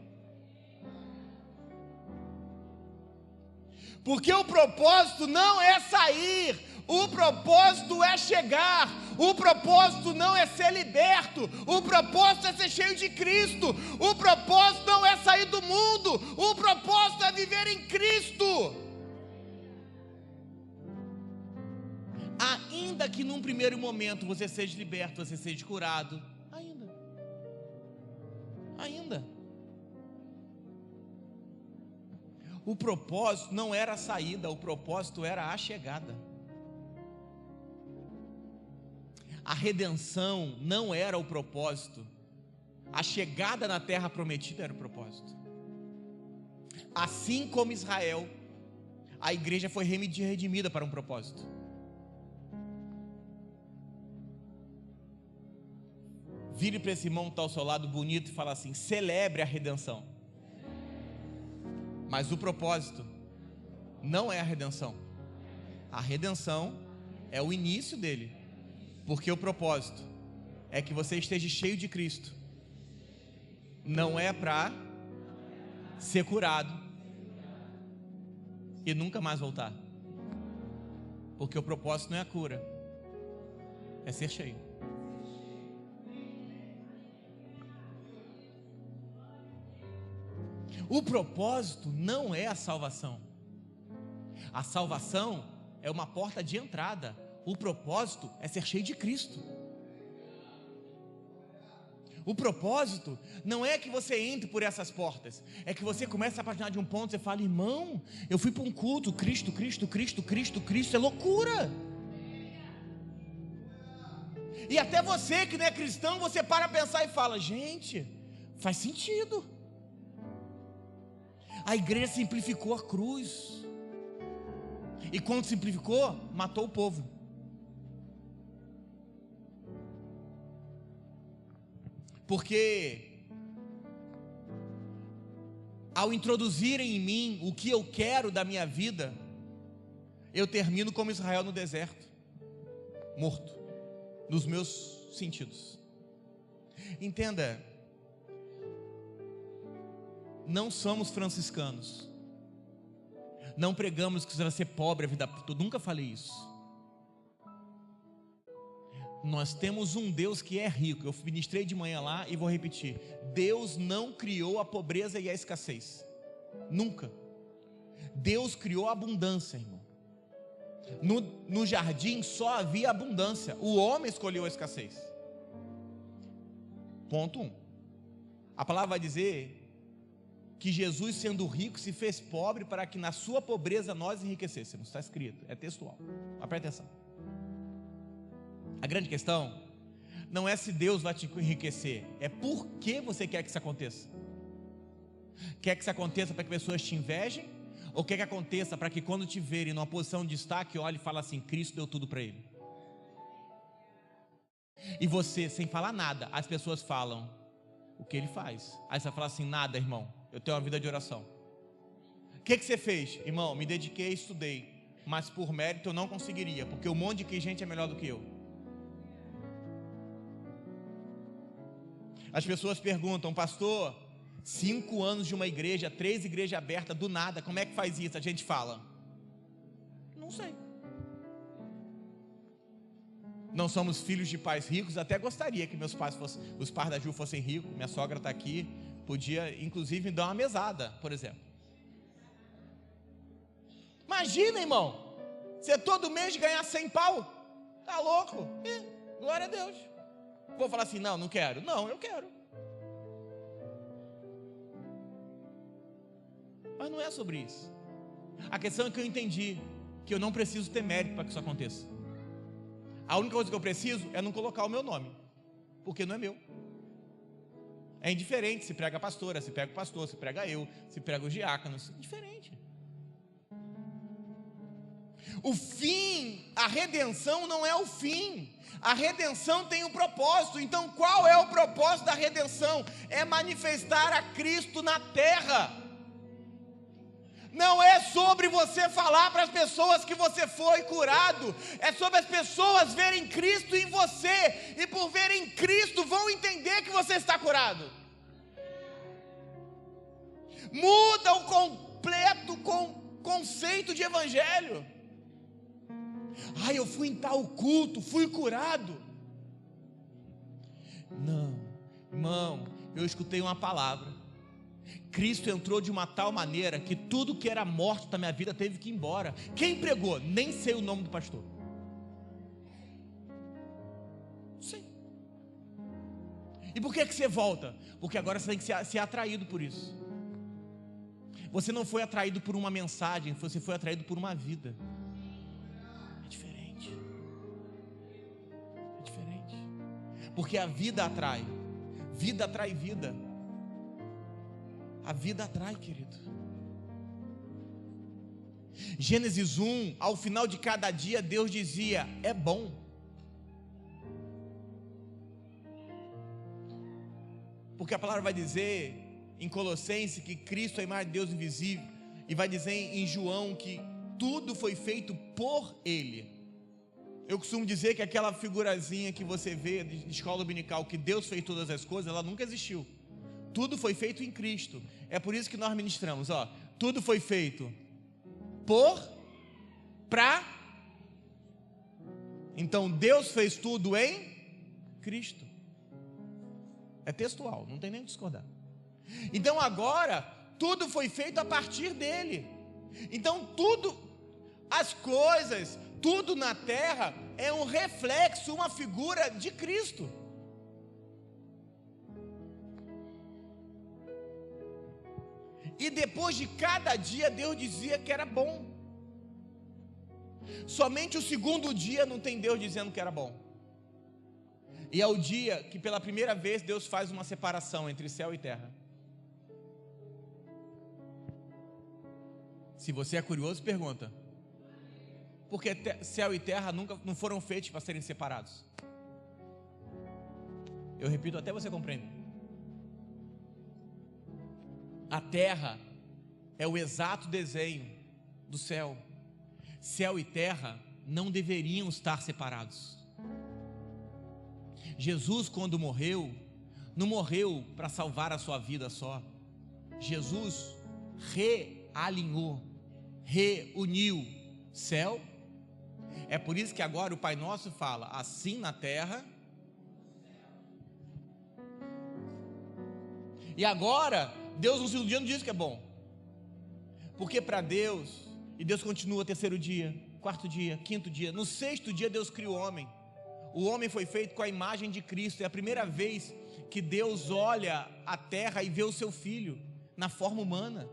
Porque o propósito não é sair, o propósito é chegar, o propósito não é ser liberto, o propósito é ser cheio de Cristo, o propósito não é sair do mundo, o propósito é viver em Cristo. Ainda que num primeiro momento você seja liberto, você seja curado, ainda. O propósito não era a saída, o propósito era a chegada. A redenção não era o propósito, a chegada na terra prometida era o propósito. Assim como Israel, a igreja foi redimida para um propósito. Vire para esse irmão que está ao seu lado bonito e fala assim: celebre a redenção. Mas o propósito não é a redenção. A redenção é o início dele. Porque o propósito é que você esteja cheio de Cristo. Não é para ser curado e nunca mais voltar. Porque o propósito não é a cura, é ser cheio. O propósito não é a salvação. A salvação é uma porta de entrada. O propósito é ser cheio de Cristo. O propósito não é que você entre por essas portas, é que você comece a partir de um ponto, você fala: irmão, eu fui para um culto, Cristo, é loucura. E até você que não é cristão, você para a pensar e fala: gente, faz sentido. A igreja simplificou a cruz. E quando simplificou, matou o povo. Porque ao introduzirem em mim o que eu quero da minha vida, eu termino como Israel no deserto, morto, nos meus sentidos. Entenda, não somos franciscanos, não pregamos que você vai ser pobre a vida toda, eu nunca falei isso. Nós temos um Deus que é rico. Eu ministrei de manhã lá e vou repetir: Deus não criou a pobreza e a escassez, nunca. Deus criou a abundância, irmão. No jardim só havia abundância, o homem escolheu a escassez. Ponto 1. A palavra vai dizer que Jesus, sendo rico, se fez pobre para que na sua pobreza nós enriquecêssemos. Está escrito, é textual. Presta atenção. A grande questão não é se Deus vai te enriquecer, é por que você quer que isso aconteça. Quer que isso aconteça para que pessoas te invejem? Ou quer que aconteça para que quando te verem numa posição de destaque, olhe e fale assim: Cristo deu tudo para ele? E você, sem falar nada, as pessoas falam o que ele faz. Aí você vai falar assim: nada, irmão, eu tenho uma vida de oração. O que você fez? Irmão, me dediquei, estudei, mas por mérito eu não conseguiria, porque um monte de gente é melhor do que eu. As pessoas perguntam: pastor, 5 anos de uma igreja, 3 igrejas abertas, do nada, como é que faz isso? A gente fala: não sei. Não somos filhos de pais ricos, até gostaria que meus pais fossem, os pais da Ju fossem ricos. Minha sogra está aqui, podia inclusive me dar uma mesada, por exemplo. Imagina, irmão, você todo mês ganhar 100 pau, tá louco? Glória a Deus. Vou falar assim: não quero. Não, eu quero. Mas não é sobre isso. A questão é que eu entendi que eu não preciso ter mérito para que isso aconteça. A única coisa que eu preciso é não colocar o meu nome, porque não é meu. É indiferente se prega a pastora, se prega o pastor, se prega eu, se prega os diáconos. É indiferente. O fim, a redenção não é o fim. A redenção tem um propósito. Então qual é o propósito da redenção? É manifestar a Cristo na terra. Não é sobre você falar para as pessoas que você foi curado. É sobre as pessoas verem Cristo em você. E por verem Cristo vão entender que você está curado. Muda o completo conceito de evangelho. Eu fui em tal culto, fui curado. Não, irmão, eu escutei uma palavra. Cristo entrou de uma tal maneira que tudo que era morte da minha vida teve que ir embora. Quem pregou? Nem sei o nome do pastor. Sim. E por que você volta? Porque agora você tem que ser atraído por isso. Você não foi atraído por uma mensagem, você foi atraído por uma vida. É diferente. É diferente. Porque a vida atrai. Vida atrai vida. A vida atrai, querido. Gênesis 1, ao final de cada dia, Deus dizia: é bom. Porque a palavra vai dizer em Colossenses que Cristo é a imagem de Deus invisível, e vai dizer em João que tudo foi feito por Ele. Eu costumo dizer que aquela figurazinha que você vê de escola dominical, que Deus fez todas as coisas, ela nunca existiu. Tudo foi feito em Cristo. É por isso que nós ministramos, tudo foi feito pra. Então Deus fez tudo em Cristo. É textual, não tem nem o que discordar. Então agora, tudo foi feito a partir dele. Então tudo, as coisas, tudo na terra é um reflexo, uma figura de Cristo. E depois de cada dia, Deus dizia que era bom. Somente o segundo dia não tem Deus dizendo que era bom. E é o dia que pela primeira vez Deus faz uma separação entre céu e terra. Se você é curioso, pergunta: por que céu e terra nunca não foram feitos para serem separados? Eu repito até você compreender. A terra é o exato desenho do céu. Céu e terra não deveriam estar separados. Jesus, quando morreu, não morreu para salvar a sua vida só. Jesus realinhou, reuniu céu. É por isso que agora o Pai Nosso fala assim na terra. E agora Deus no segundo dia não diz que é bom, porque para Deus, e Deus continua terceiro dia, quarto dia, quinto dia, no sexto dia Deus cria o homem. O homem foi feito com a imagem de Cristo. É a primeira vez que Deus olha a terra e vê o seu filho na forma humana,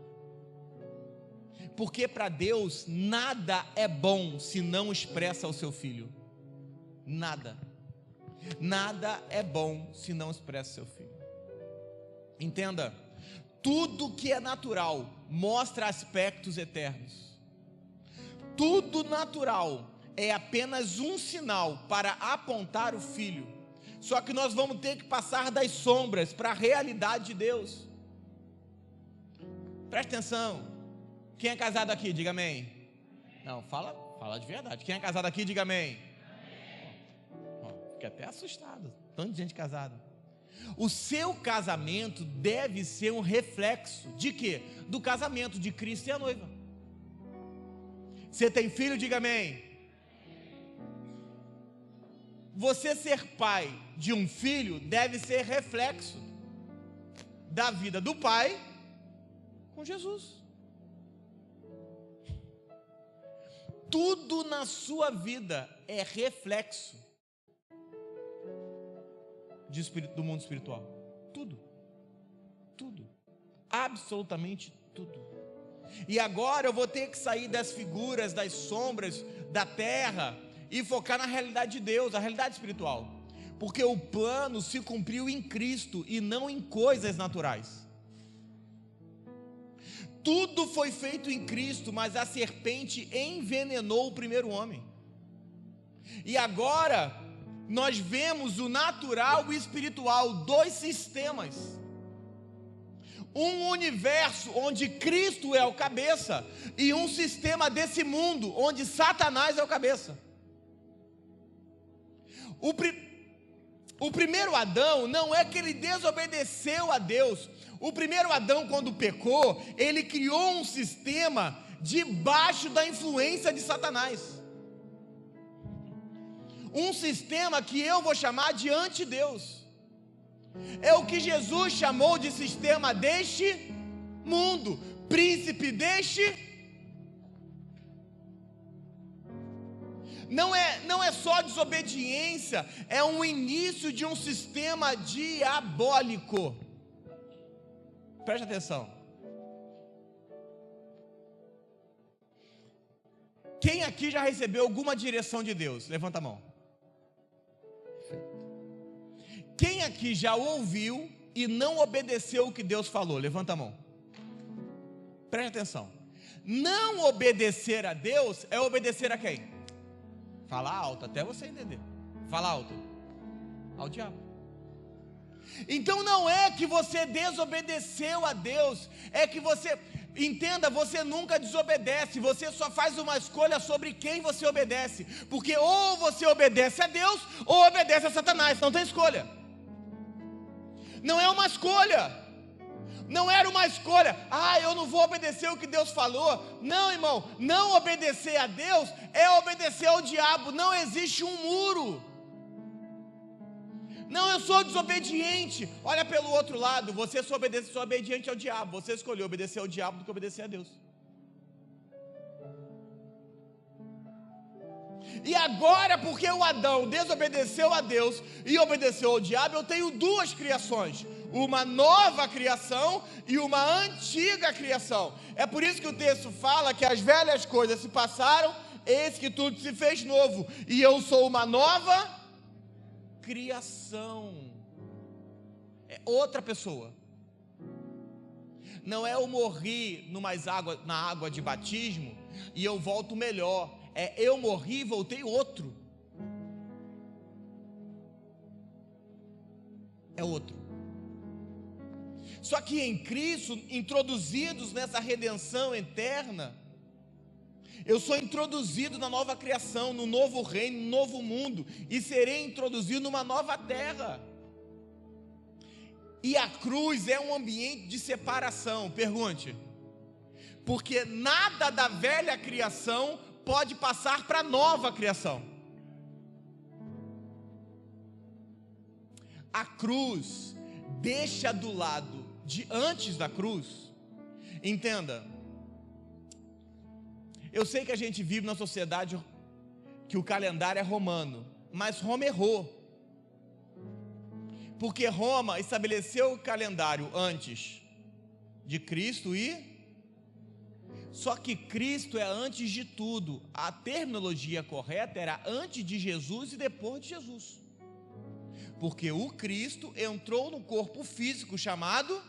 porque para Deus nada é bom se não expressa o seu filho. Nada é bom se não expressa o seu filho. Entenda, tudo que é natural mostra aspectos eternos. Tudo natural é apenas um sinal para apontar o Filho. Só que nós vamos ter que passar das sombras para a realidade de Deus. Preste atenção. Quem é casado aqui, diga amém. Não, fala de verdade. Quem é casado aqui, diga amém. Fiquei até assustado, tanto de gente casada. O seu casamento deve ser um reflexo de quê? Do casamento de Cristo e a noiva. Você tem filho? Diga amém. Você ser pai de um filho deve ser reflexo da vida do pai com Jesus. Tudo na sua vida é reflexo do mundo espiritual. Tudo, absolutamente tudo. E agora eu vou ter que sair das figuras, das sombras, da terra e focar na realidade de Deus, a realidade espiritual, porque o plano se cumpriu em Cristo e não em coisas naturais. Tudo foi feito em Cristo, mas a serpente envenenou o primeiro homem. E agora nós vemos o natural e o espiritual, dois sistemas. Um universo onde Cristo é o cabeça e um sistema desse mundo onde Satanás é o cabeça. O primeiro Adão não é que ele desobedeceu a Deus. O primeiro Adão, quando pecou, ele criou um sistema debaixo da influência de Satanás. Um sistema que eu vou chamar de anti-Deus. É o que Jesus chamou de sistema deste mundo, príncipe deste. Não é só desobediência, é um início de um sistema diabólico. Preste atenção. Quem aqui já recebeu alguma direção de Deus? Levanta a mão. Quem aqui já ouviu e não obedeceu o que Deus falou? Levanta a mão. Preste atenção. Não obedecer a Deus é obedecer a quem? Fala alto, até você entender. Fala alto. Ao diabo. Então não é que você desobedeceu a Deus, é que você, entenda, você nunca desobedece, você só faz uma escolha sobre quem você obedece, porque ou você obedece a Deus, ou obedece a Satanás, não tem escolha. Não é uma escolha, não era uma escolha, eu não vou obedecer o que Deus falou. Não, irmão, não obedecer a Deus é obedecer ao diabo. Não existe um muro. Não, eu sou desobediente. Olha pelo outro lado, você só obedece, só obediente ao diabo. Você escolheu obedecer ao diabo do que obedecer a Deus. E agora, porque o Adão desobedeceu a Deus e obedeceu ao diabo, eu tenho duas criações, uma nova criação e uma antiga criação. É por isso que o texto fala que as velhas coisas se passaram, eis que tudo se fez novo, e eu sou uma nova criação. É outra pessoa. Não é eu morri na água de batismo e eu volto melhor. É eu morri e voltei outro. É outro. Só que em Cristo, introduzidos nessa redenção eterna, eu sou introduzido na nova criação, no novo reino, no novo mundo, e serei introduzido numa nova terra. E a cruz é um ambiente de separação. Pergunte: porque nada da velha criação pode passar para a nova criação. A cruz deixa do lado de antes da cruz. Entenda, eu sei que a gente vive numa sociedade que o calendário é romano, mas Roma errou. Porque Roma estabeleceu o calendário antes de Cristo só que Cristo é antes de tudo. A terminologia correta era antes de Jesus e depois de Jesus. Porque o Cristo entrou no corpo físico chamado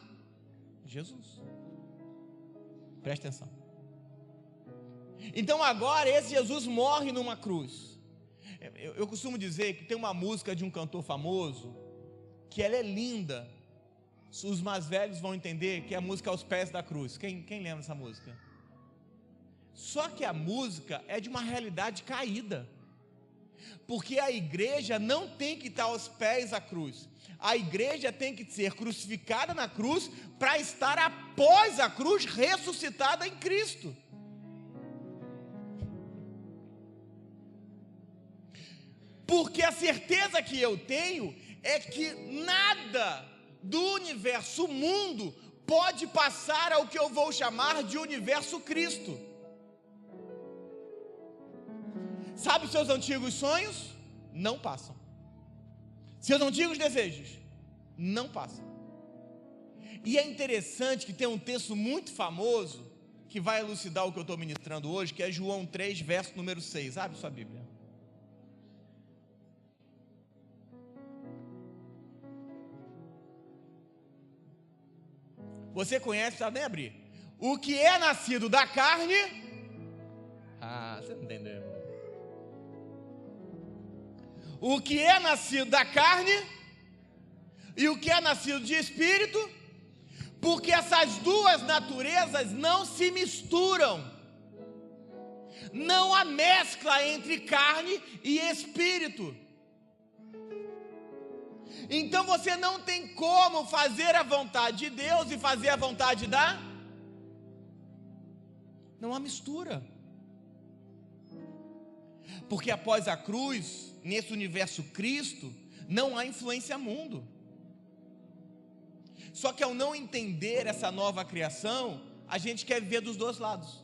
Jesus. Presta atenção. Então agora esse Jesus morre numa cruz. Eu costumo dizer que tem uma música de um cantor famoso, que ela é linda. Os mais velhos vão entender que é a música Aos Pés da Cruz. Quem lembra dessa música? Só que a música é de uma realidade caída. Porque a igreja não tem que estar aos pés da cruz. A igreja tem que ser crucificada na cruz para estar após a cruz ressuscitada em Cristo. Porque a certeza que eu tenho é que nada do universo mundo pode passar ao que eu vou chamar de universo Cristo. Sabe os seus antigos sonhos? Não passam. Seus antigos desejos? Não passam. E é interessante que tem um texto muito famoso que vai elucidar o que eu estou ministrando hoje, que é João 3, verso número 6. Abre sua Bíblia. Você conhece, sabe nem abrir. O que é nascido da carne... você não entendeu. O que é nascido da carne e o que é nascido de espírito, porque essas duas naturezas não se misturam. Não há mescla entre carne e espírito. Então você não tem como fazer a vontade de Deus e fazer a vontade não há mistura. Porque após a cruz, nesse universo Cristo, não há influência mundo. Só que ao não entender essa nova criação, a gente quer viver dos dois lados.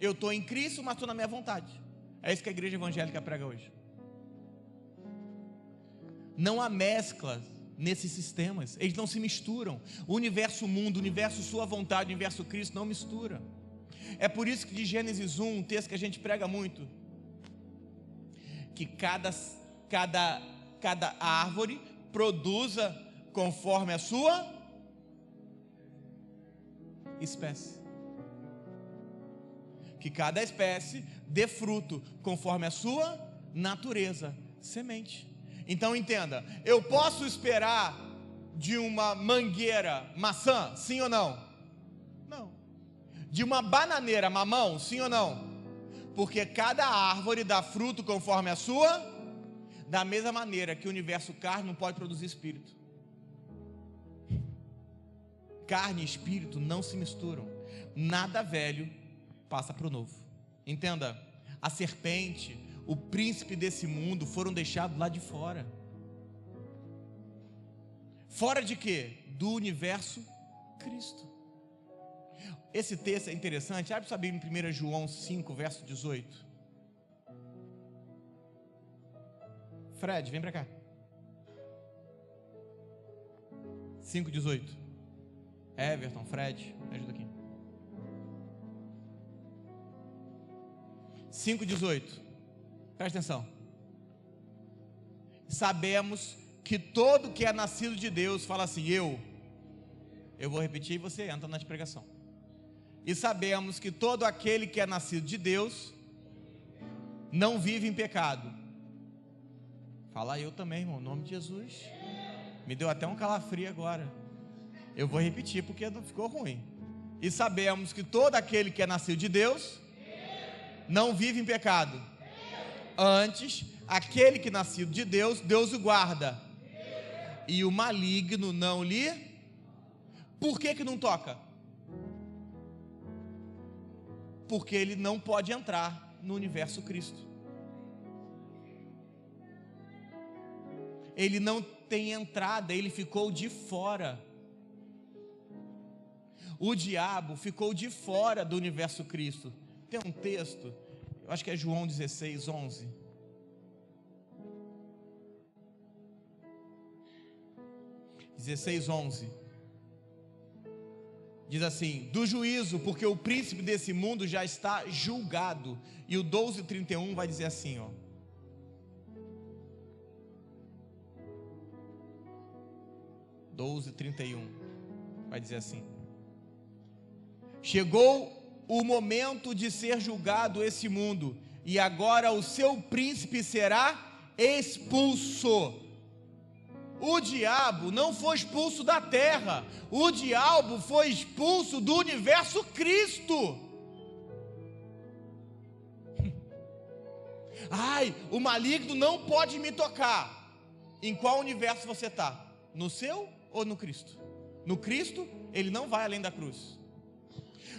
Eu estou em Cristo, mas estou na minha vontade. É isso que a igreja evangélica prega hoje. Não há mescla nesses sistemas, eles não se misturam. O universo mundo, o universo sua vontade, o universo Cristo não mistura. É por isso que de Gênesis 1, um texto que a gente prega muito, que cada árvore produza conforme a sua espécie. Que cada espécie dê fruto conforme a sua natureza, semente. Então entenda, eu posso esperar de uma mangueira maçã, sim ou não? Não. De uma bananeira mamão, sim ou não? Porque cada árvore dá fruto conforme a sua, da mesma maneira que o universo carne não pode produzir espírito. Carne e espírito não se misturam. Nada velho passa para o novo. Entenda, a serpente, o príncipe desse mundo foram deixados lá de fora. Fora de quê? Do universo Cristo. Esse texto é interessante. Abre sua Bíblia em 1 João 5, verso 18. Fred, vem para cá. 5:18. Everton, Fred, me ajuda aqui. 5:18. Presta atenção. sabemos que todo que é nascido de Deus, fala assim, eu vou repetir e você entra na pregação. E sabemos que todo aquele que é nascido de Deus não vive em pecado. Fala eu também, irmão, em nome de Jesus. Me deu até um calafrio agora. Eu vou repetir porque não ficou ruim. E sabemos que todo aquele que é nascido de Deus não vive em pecado. Antes, aquele que é nascido de Deus, Deus o guarda. E o maligno não lhe... Por que não toca? Porque ele não pode entrar no universo Cristo. Ele não tem entrada, ele ficou de fora. O diabo ficou de fora do universo Cristo. Tem um texto, eu acho que é João 16, 11. Diz assim, do juízo, porque o príncipe desse mundo já está julgado. E o 12:31 vai dizer assim, ó. Vai dizer assim: chegou o momento de ser julgado esse mundo, e agora o seu príncipe será expulso. O diabo não foi expulso da terra, o diabo foi expulso do universo Cristo. Ai, o maligno não pode me tocar. Em qual universo você está? No seu ou no Cristo? No Cristo, ele não vai além da cruz.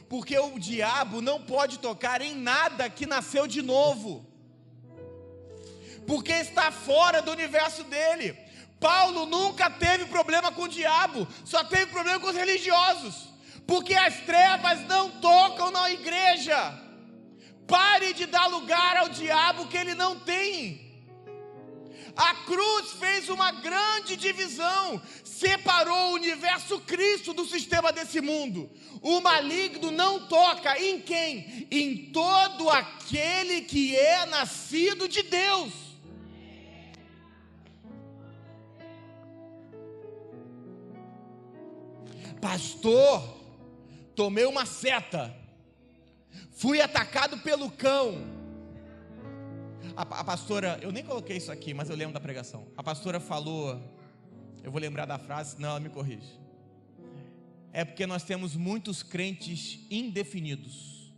Porque o diabo não pode tocar em nada que nasceu de novo. Porque está fora do universo dele. Paulo nunca teve problema com o diabo, só teve problema com os religiosos. Porque as trevas não tocam na igreja. Pare de dar lugar ao diabo que ele não tem. A cruz fez uma grande divisão, separou o universo Cristo do sistema desse mundo. O maligno não toca em quem? Em todo aquele que é nascido de Deus. Pastor, tomei uma seta, fui atacado pelo cão. A pastora, eu nem coloquei isso aqui, mas eu lembro da pregação. A pastora falou, eu vou lembrar da frase, senão ela me corrige. É porque nós temos muitos crentes indefinidos.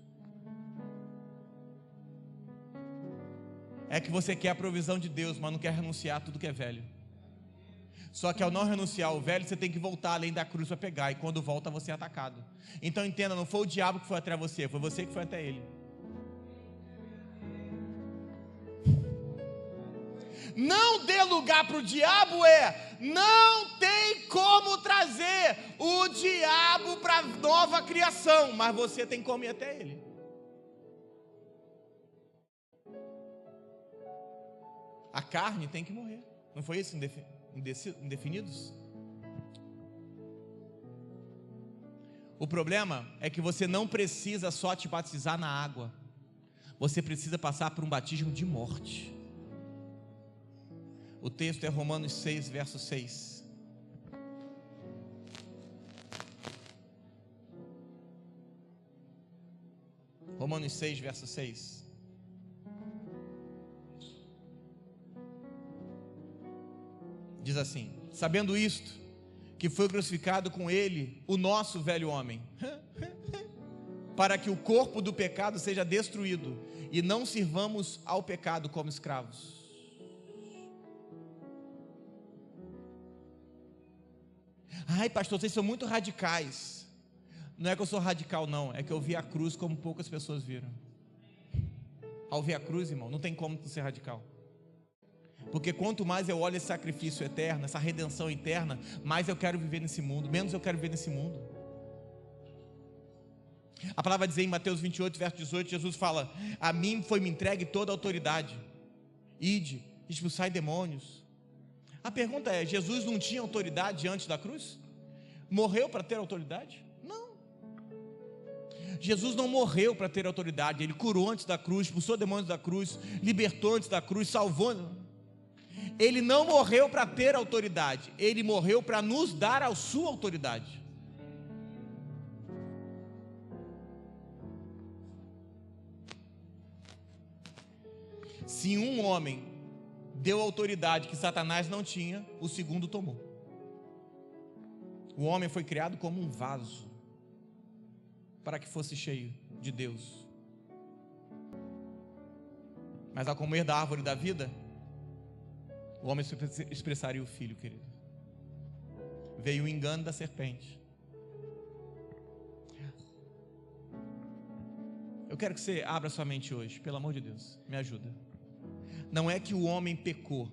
É que você quer a provisão de Deus, mas não quer renunciar a tudo que é velho. Só que ao não renunciar ao velho, você tem que voltar além da cruz para pegar, e quando volta você é atacado. Então entenda, não foi o diabo que foi até você, foi você que foi até ele. Não dê lugar para o diabo, não tem como trazer o diabo para a nova criação, mas você tem como ir até ele. A carne tem que morrer, não foi isso? Indefinidos? O problema é que você não precisa só te batizar na água, você precisa passar por um batismo de morte. O texto é Romanos 6, verso 6. Romanos 6, verso 6. Diz assim: sabendo isto, que foi crucificado com ele o nosso velho homem, para que o corpo do pecado seja destruído, e não sirvamos ao pecado como escravos. Ai, pastor, vocês são muito radicais. Não é que eu sou radical, não. É que eu vi a cruz como poucas pessoas viram. Ao ver a cruz, irmão, não tem como ser radical. Porque quanto mais eu olho esse sacrifício eterno, essa redenção eterna, mais eu quero viver nesse mundo, menos eu quero viver nesse mundo. A palavra vai dizer em Mateus 28, verso 18, Jesus fala: a mim foi-me entregue toda a autoridade. Ide, expulsai demônios. A pergunta é, Jesus não tinha autoridade antes da cruz? Morreu para ter autoridade? Não. Jesus não morreu para ter autoridade. Ele curou antes da cruz, expulsou demônios da cruz, libertou antes da cruz, salvou. Ele não morreu para ter autoridade, ele morreu para nos dar a sua autoridade. Se um homem deu autoridade que Satanás não tinha, o segundo tomou. O homem foi criado como um vaso para que fosse cheio de Deus. Mas ao comer da árvore da vida, o homem expressaria o filho, querido. Veio o engano da serpente. Eu quero que você abra sua mente hoje, pelo amor de Deus, me ajuda. Não é que o homem pecou,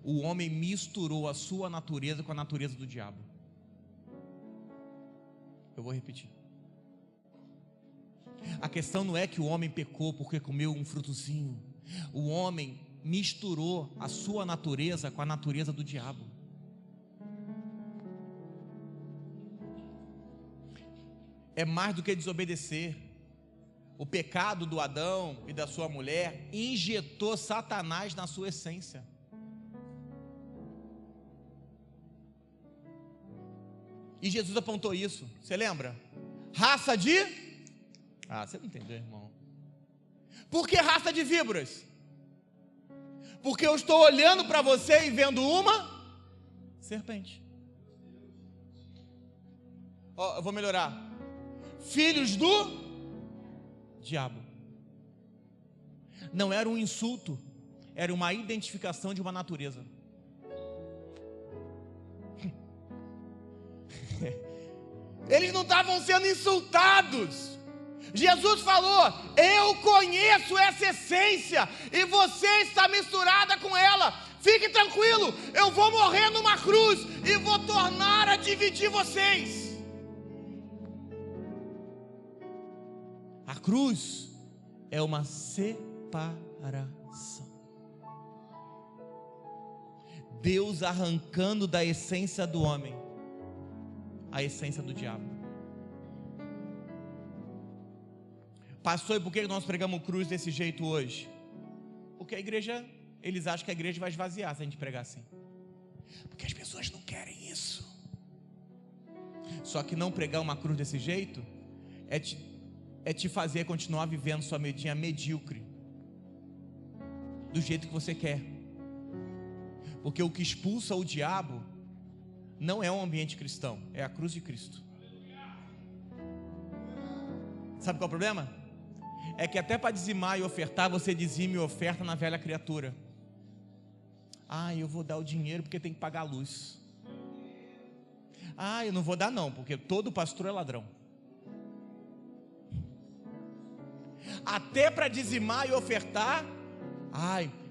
o homem misturou a sua natureza com a natureza do diabo. Eu vou repetir. A questão não é que o homem pecou porque comeu um frutozinho. O homem misturou a sua natureza com a natureza do diabo. É mais do que desobedecer. O pecado do Adão e da sua mulher injetou Satanás na sua essência. E Jesus apontou isso, você lembra? Raça de... você não entendeu, irmão. Por que raça de víboras? Porque eu estou olhando para você e vendo uma serpente. Eu vou melhorar. Filhos do diabo. Não era um insulto, era uma identificação de uma natureza. Eles não estavam sendo insultados. Jesus falou: eu conheço essa essência e você está misturada com ela. Fique tranquilo, eu vou morrer numa cruz e vou tornar a dividir vocês. A cruz é uma separação. Deus arrancando da essência do homem a essência do diabo. Pastor, e por que nós pregamos cruz desse jeito hoje? Porque a igreja, eles acham que a igreja vai esvaziar se a gente pregar assim. Porque as pessoas não querem isso. Só que não pregar uma cruz desse jeito é te fazer continuar vivendo sua medinha medíocre, do jeito que você quer. Porque o que expulsa o diabo não é um ambiente cristão, é a cruz de Cristo. Sabe qual é o problema? É que até para dizimar e ofertar, você dizima e oferta na velha criatura. Eu vou dar o dinheiro porque tem que pagar a luz. Eu não vou dar não, porque todo pastor é ladrão. Até para dizimar e ofertar,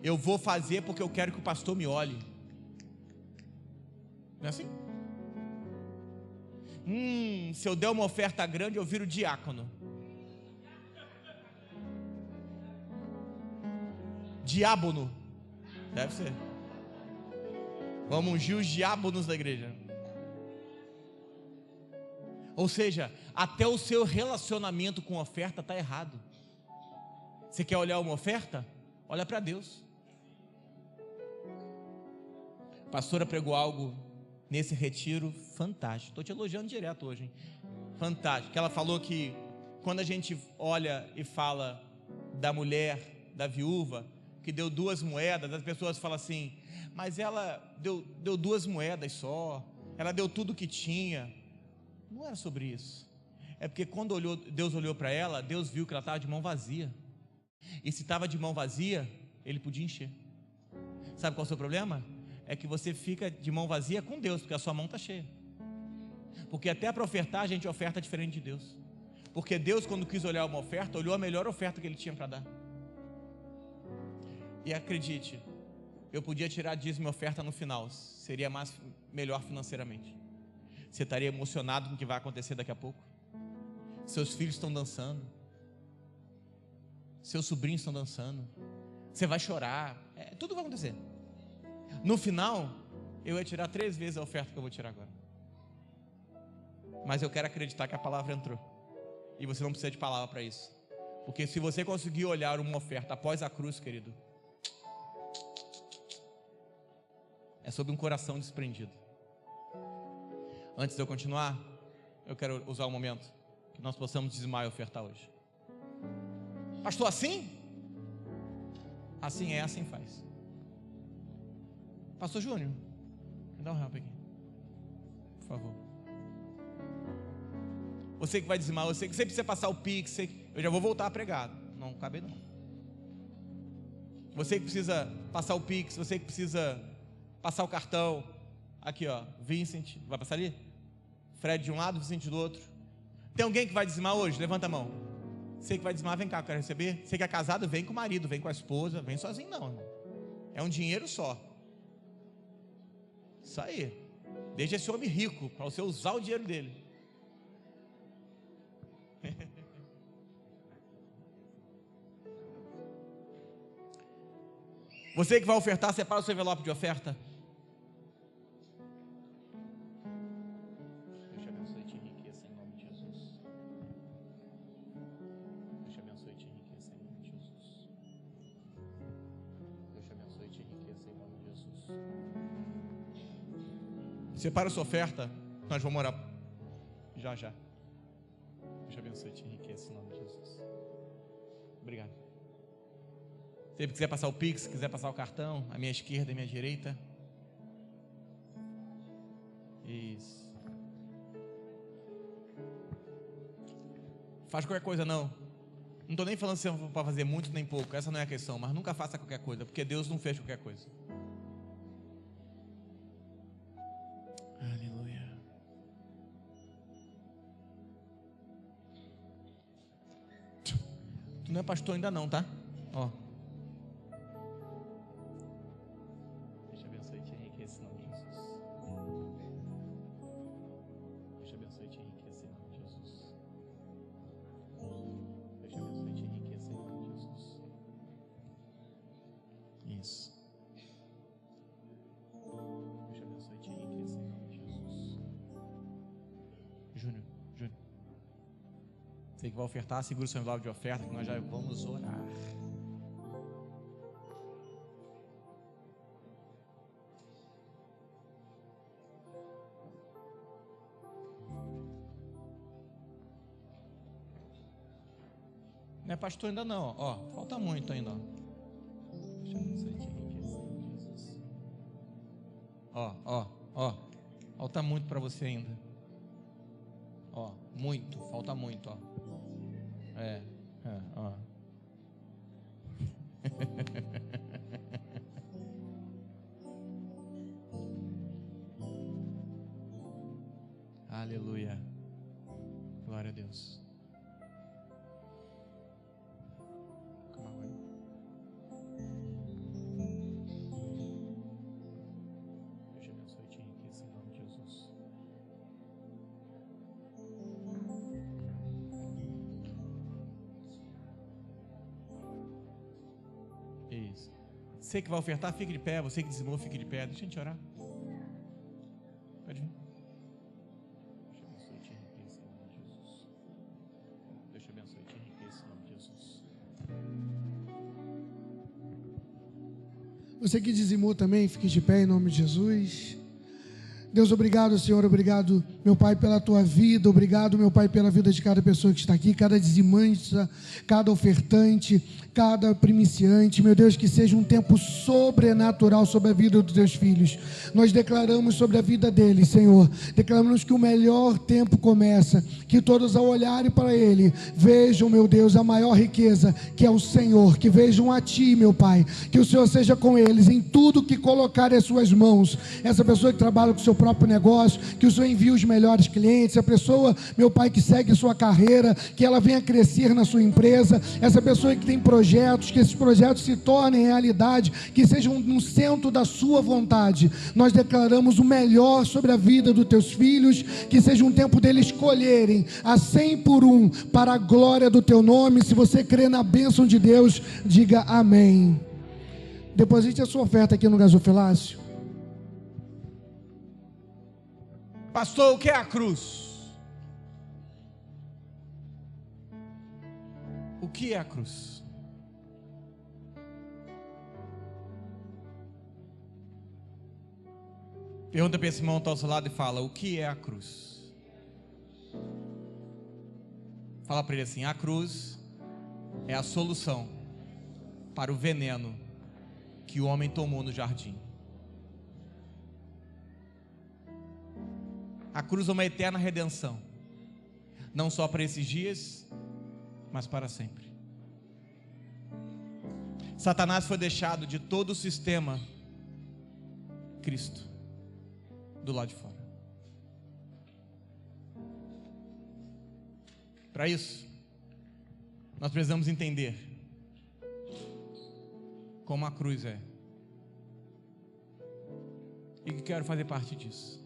eu vou fazer porque eu quero que o pastor me olhe. Não é assim? Se eu der uma oferta grande, eu viro diácono. Diábono. Deve ser. Vamos ungir os diábonos da igreja. Ou seja, até o seu relacionamento com oferta está errado. Você quer olhar uma oferta? Olha para Deus. A pastora pregou algo nesse retiro fantástico. Estou te elogiando direto hoje, hein? Fantástico. Ela falou que quando a gente olha e fala da mulher, da viúva, que deu 2 moedas, as pessoas falam assim: mas ela deu 2 moedas só, ela deu tudo que tinha. Não era sobre isso. É porque quando Deus olhou para ela, Deus viu que ela estava de mão vazia. E se estava de mão vazia, Ele podia encher. Sabe qual é o seu problema? É que você fica de mão vazia com Deus, porque a sua mão está cheia. Porque até para ofertar, a gente oferta diferente de Deus. Porque Deus, quando quis olhar uma oferta, olhou a melhor oferta que Ele tinha para dar. E acredite, eu podia tirar dízimo e oferta no final, seria melhor financeiramente. Você estaria emocionado com o que vai acontecer daqui a pouco. Seus filhos estão dançando, seus sobrinhos estão dançando, você vai chorar, tudo vai acontecer. No final, eu ia tirar 3 vezes a oferta que eu vou tirar agora. Mas eu quero acreditar que a palavra entrou. E você não precisa de palavra para isso. Porque se você conseguir olhar uma oferta após a cruz, querido, É sobre um coração desprendido. Antes de eu continuar, eu quero usar o momento que nós possamos dizimar e ofertar hoje. Pastor, assim? Assim é, assim faz. Pastor Júnior, me dá um help aqui, por favor. Você que vai dizimar, eu sei que você precisa passar o Pix, eu já vou voltar a pregar, não cabe não. Você que precisa passar o Pix, você que precisa passar o cartão, aqui ó, Vincent, vai passar ali? Fred de um lado, Vicente do outro. Tem alguém que vai dizimar hoje? Levanta a mão. Você que vai dizimar, vem cá, eu quero receber. Você que é casado, vem com o marido, vem com a esposa, vem sozinho não, irmão. É um dinheiro só. Isso aí. Deixa esse homem rico, para você usar o dinheiro dele. Você que vai ofertar, separa o seu envelope de oferta. Deus te abençoe e te enriqueça em nome de Jesus. Deus te abençoe e te enriqueça em nome de Jesus. Deus te abençoe e te enriqueça em nome de Jesus. Separa a sua oferta, nós vamos orar já. Deus te abençoe e te enriqueça em nome de Jesus. Obrigado. Se quiser passar o Pix, quiser passar o cartão, à minha esquerda e à minha direita. Isso. Faz qualquer coisa não. Não estou nem falando se você vai fazer muito nem pouco, essa não é a questão, mas nunca faça qualquer coisa, porque Deus não fez qualquer coisa. Aleluia. Tu não é pastor ainda não, tá? Ó. Você que vai ofertar, segura o seu envelope de oferta, que nós já vamos orar. Não é pastor ainda não, ó, falta muito ainda, ó. Falta muito para você ainda. Ó, muito, falta muito, ó. Ó. Aleluia. Glória a Deus. Deus te abençoe e te enriqueça em nome de Jesus. Isso. Você que vai ofertar, fique de pé. Você que dizimou, fique de pé. Deixa a gente orar. Pode vir. Deus te abençoe e te enriqueça em nome de Jesus. Deus te abençoe e te enriqueça em nome de Jesus. Você que dizimou também, fique de pé em nome de Jesus. Deus, obrigado, Senhor, obrigado, meu Pai, pela tua vida, obrigado, meu Pai, pela vida de cada pessoa que está aqui, cada dizimante, cada ofertante, cada primiciante, meu Deus, que seja um tempo sobrenatural sobre a vida dos teus filhos. Nós declaramos sobre a vida deles, Senhor, declaramos que o melhor tempo começa, que todos ao olharem para Ele, vejam, meu Deus, a maior riqueza, que é o Senhor, que vejam a Ti, meu Pai, que o Senhor seja com eles, em tudo que colocarem as suas mãos, essa pessoa que trabalha com o seu próprio negócio, que o Senhor envie os melhores clientes, a pessoa, meu Pai, que segue sua carreira, que ela venha crescer na sua empresa, essa pessoa que tem projetos, que esses projetos se tornem realidade, que sejam no centro da sua vontade. Nós declaramos o melhor sobre a vida dos teus filhos, que seja um tempo deles escolherem a 100 por 1 para a glória do teu nome. Se você crê na bênção de Deus, diga amém. Deposite a sua oferta aqui no gasofilácio. Pastor, o que é a cruz? O que é a cruz? Pergunta para esse irmão que está ao seu lado e fala: o que é a cruz? Fala para ele assim: a cruz é a solução para o veneno que o homem tomou no jardim. A cruz é uma eterna redenção, não só para esses dias, mas para sempre. Satanás foi deixado de todo o sistema, Cristo do lado de fora. Para isso, nós precisamos entender como a cruz é, e que quero fazer parte disso.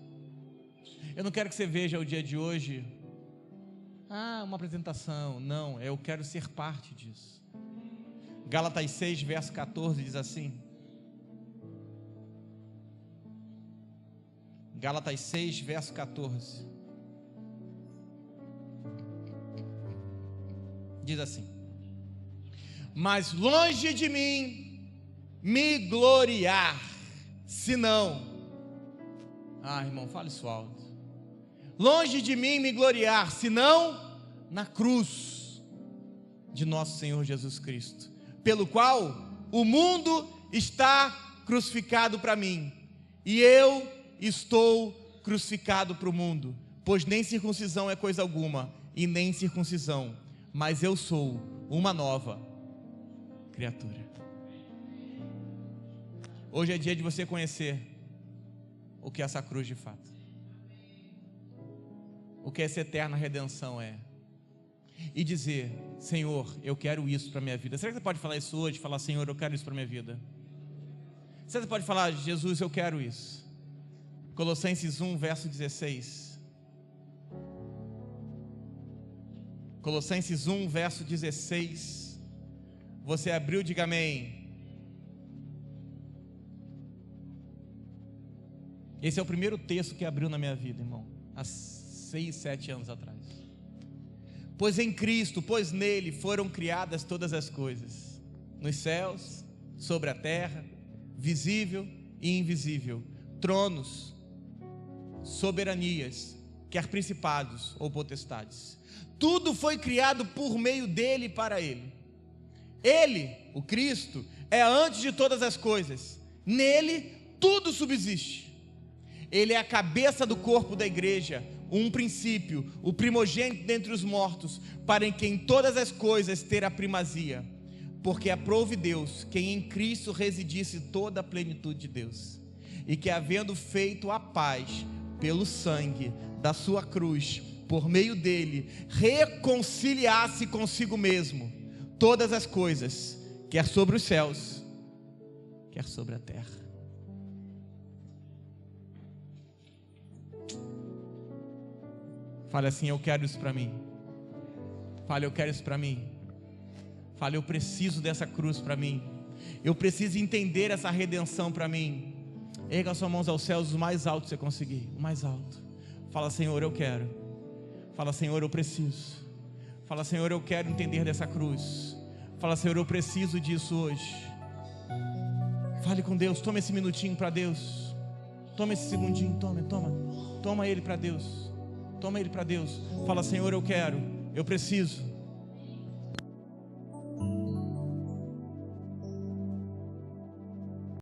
Eu não quero que você veja o dia de hoje, uma apresentação. Não, eu quero ser parte disso. Gálatas 6, verso 14 diz assim. Gálatas 6, verso 14. Diz assim: mas longe de mim me gloriar, senão... irmão, fale isso alto. Longe de mim me gloriar, senão na cruz de nosso Senhor Jesus Cristo, pelo qual o mundo está crucificado para mim, e eu estou crucificado para o mundo, pois nem circuncisão é coisa alguma, e nem circuncisão, mas eu sou uma nova criatura. Hoje é dia de você conhecer o que é essa cruz de fato, o que essa eterna redenção é, e dizer: Senhor, eu quero isso para a minha vida. Será que você pode falar isso hoje? Falar: Senhor, eu quero isso para a minha vida. Será que você pode falar: Jesus, eu quero isso? Colossenses 1, verso 16. Colossenses 1, verso 16. Você abriu, diga amém. Esse é o primeiro texto que abriu na minha vida, irmão, há 6, 7 anos atrás. Pois em Cristo, pois nele foram criadas todas as coisas, nos céus, sobre a terra, visível e invisível, tronos, soberanias, quer principados ou potestades. Tudo foi criado por meio dele e para ele. Ele, o Cristo, é antes de todas as coisas. Nele tudo subsiste. Ele é a cabeça do corpo da igreja, um princípio, o primogênito dentre os mortos, para em quem todas as coisas terá primazia, porque aprouve Deus que em Cristo residisse toda a plenitude de Deus, e que havendo feito a paz pelo sangue da sua cruz, por meio dele, reconciliasse consigo mesmo todas as coisas, quer sobre os céus, quer sobre a terra. Fale assim: eu quero isso para mim. Fale: eu quero isso para mim. Fale: eu preciso dessa cruz para mim. Eu preciso entender essa redenção para mim. Erga as suas mãos aos céus, o mais alto que você conseguir, o mais alto. Fala: Senhor, eu quero. Fala: Senhor, eu preciso. Fala: Senhor, eu quero entender dessa cruz. Fala: Senhor, eu preciso disso hoje. Fale com Deus. Toma esse minutinho para Deus. Toma esse segundinho. Toma ele para Deus. Toma ele para Deus. Fala: Senhor, eu quero, eu preciso.